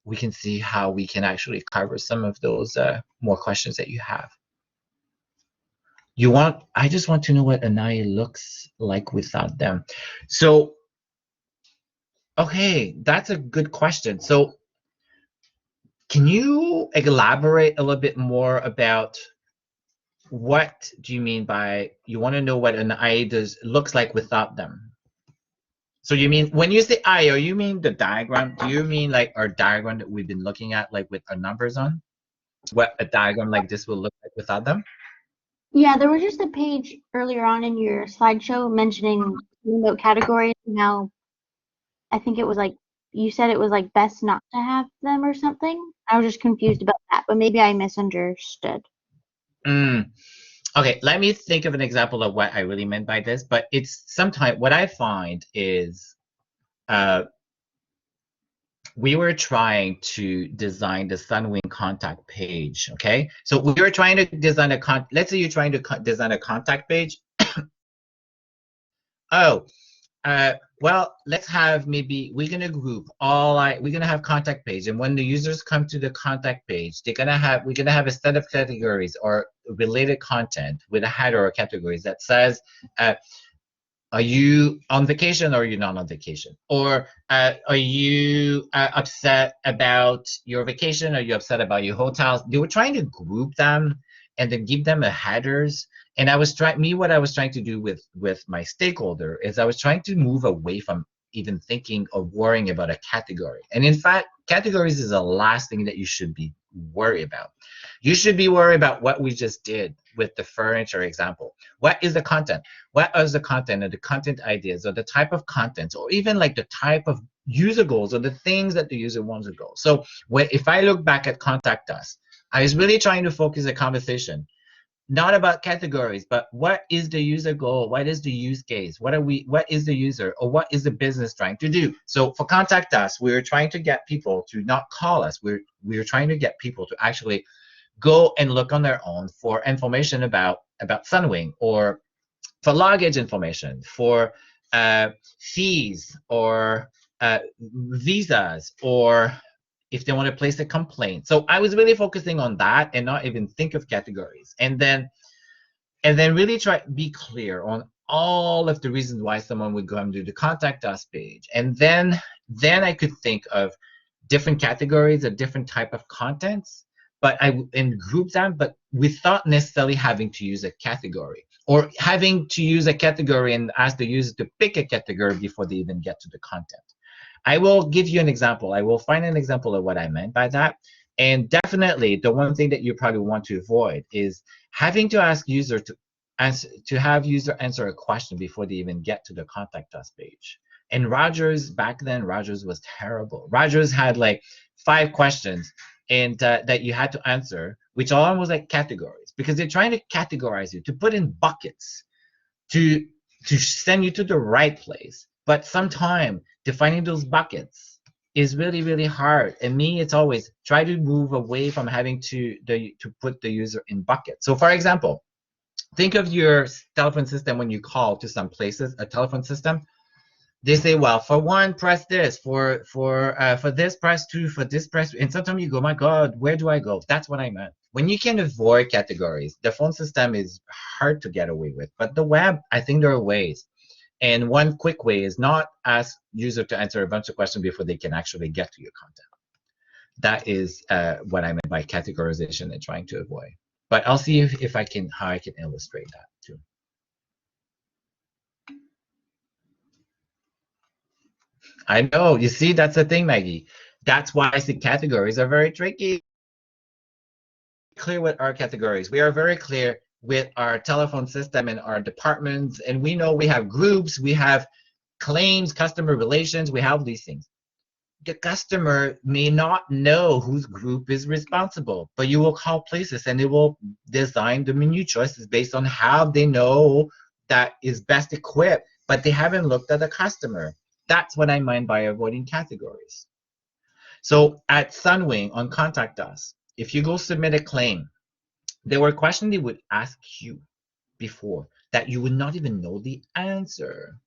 we can see how we can actually cover some of those more questions that you have. I just want to know what Anai looks like without them. So, okay, that's a good question. So can you elaborate a little bit more about what do you mean by you want to know what an eye looks like without them? So you mean when you say eye, or you mean the diagram? Do you mean like our diagram that we've been looking at, like with our numbers on? What a diagram like this will look like without them? Yeah, there was just a page earlier on in your slideshow mentioning about categories and how I think it was like you said it was like best not to have them or something. I was just confused about that, but maybe I misunderstood. Okay, let me think of an example of what I really meant by this, but it's sometimes what I find is we were trying to design the Sunwing contact page, okay? So we were trying to design let's say you're trying to design a contact page. Oh, well, let's have maybe we're gonna group we're gonna have contact page, and when the users come to the contact page, we're gonna have a set of categories or related content with a header or categories that says, are you on vacation or are you not on vacation? Or are you upset about your vacation? Are you upset about your hotels? They were trying to group them and then give them a headers. And what I was trying to do with my stakeholder is I was trying to move away from even thinking or worrying about a category. And in fact, categories is the last thing that you should be worried about. You should be worried about what we just did with the furniture example. What is the content? What is the content or the content ideas or the type of content, or even like the type of user goals or the things that the user wants to go. So if I look back at Contact Us, I was really trying to focus the conversation not about categories, but what is the user goal? What is the use case? What is the user, or what is the business trying to do? So for Contact Us, we were trying to get people to not call us. We were trying to get people to actually go and look on their own for information about Sunwing, or for luggage information, for fees or visas, or if they want to place a complaint. So I was really focusing on that and not even think of categories. And then really try be clear on all of the reasons why someone would go and do the contact us page. And then I could think of different categories of different type of contents, but and group them, but without necessarily having to use a category or having to use a category and ask the user to pick a category before they even get to the content. I will give you an example. I will find an example of what I meant by that. And definitely the one thing that you probably want to avoid is having to ask user to have user answer a question before they even get to the contact us page. And Rogers, back then, Rogers was terrible. Rogers had like 5 questions and that you had to answer, which all was like categories, because they're trying to categorize you, to put in buckets, to send you to the right place. But sometimes defining those buckets is really, really hard. And me, it's always try to move away from having to put the user in buckets. So for example, think of your telephone system when you call to some places, a telephone system. They say, well, for 1, press this, for this, press 2, for this, press, and sometimes you go, my God, where do I go? That's what I meant. When you can avoid categories, the phone system is hard to get away with, but the web, I think there are ways. And one quick way is not ask user to answer a bunch of questions before they can actually get to your content. That is what I meant by categorization and trying to avoid. But I'll see if I can, how I can illustrate that too. I know, you see, that's the thing, Maggie. That's why I think categories are very tricky. Clear with our categories. We are very clear with our telephone system and our departments, and we know we have groups, we have claims, customer relations, we have these things. The customer may not know whose group is responsible, but you will call places and they will design the menu choices based on how they know that is best equipped, but they haven't looked at the customer. That's what I mean by avoiding categories. So at Sunwing on Contact Us, if you go submit a claim, there were questions they would ask you before that you would not even know the answer.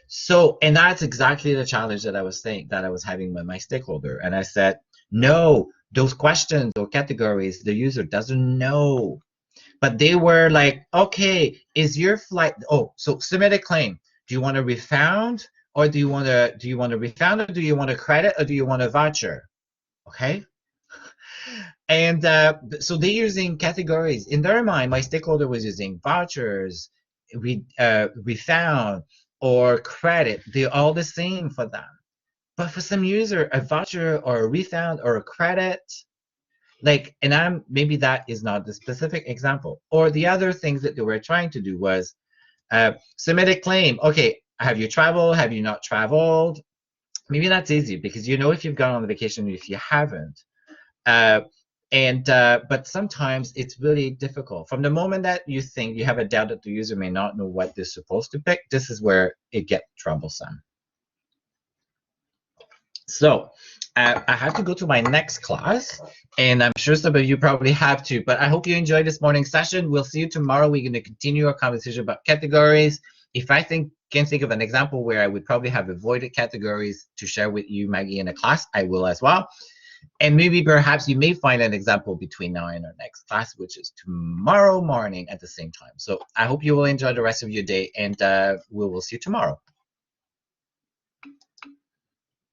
So, and that's exactly the challenge that I was saying, that I was having with my stakeholder. And I said, no, those questions or categories, the user doesn't know. But they were like, okay, is your flight, oh, so submit a claim. Do you want a refund? Or do you want a refund, or do you want a credit, or do you want a voucher? Okay. And so they're using categories. In their mind, my stakeholder was using vouchers, refund, or credit. They're all the same for them. But for some user, a voucher or a refund or a credit, like, and maybe that is not the specific example. Or the other things that they were trying to do was submit a claim. Okay, have you traveled? Have you not traveled? Maybe that's easy because you know if you've gone on vacation, if you haven't. But sometimes it's really difficult. From the moment that you think you have a doubt that the user may not know what they're supposed to pick, this is where it gets troublesome. So I have to go to my next class, and I'm sure some of you probably have to, but I hope you enjoyed this morning's session. We'll see you tomorrow. We're going to continue our conversation about categories. If I can think of an example where I would probably have avoided categories to share with you, Maggie, in a class, I will as well. And maybe perhaps you may find an example between now and our next class, which is tomorrow morning at the same time. So I hope you will enjoy the rest of your day, and we will see you tomorrow.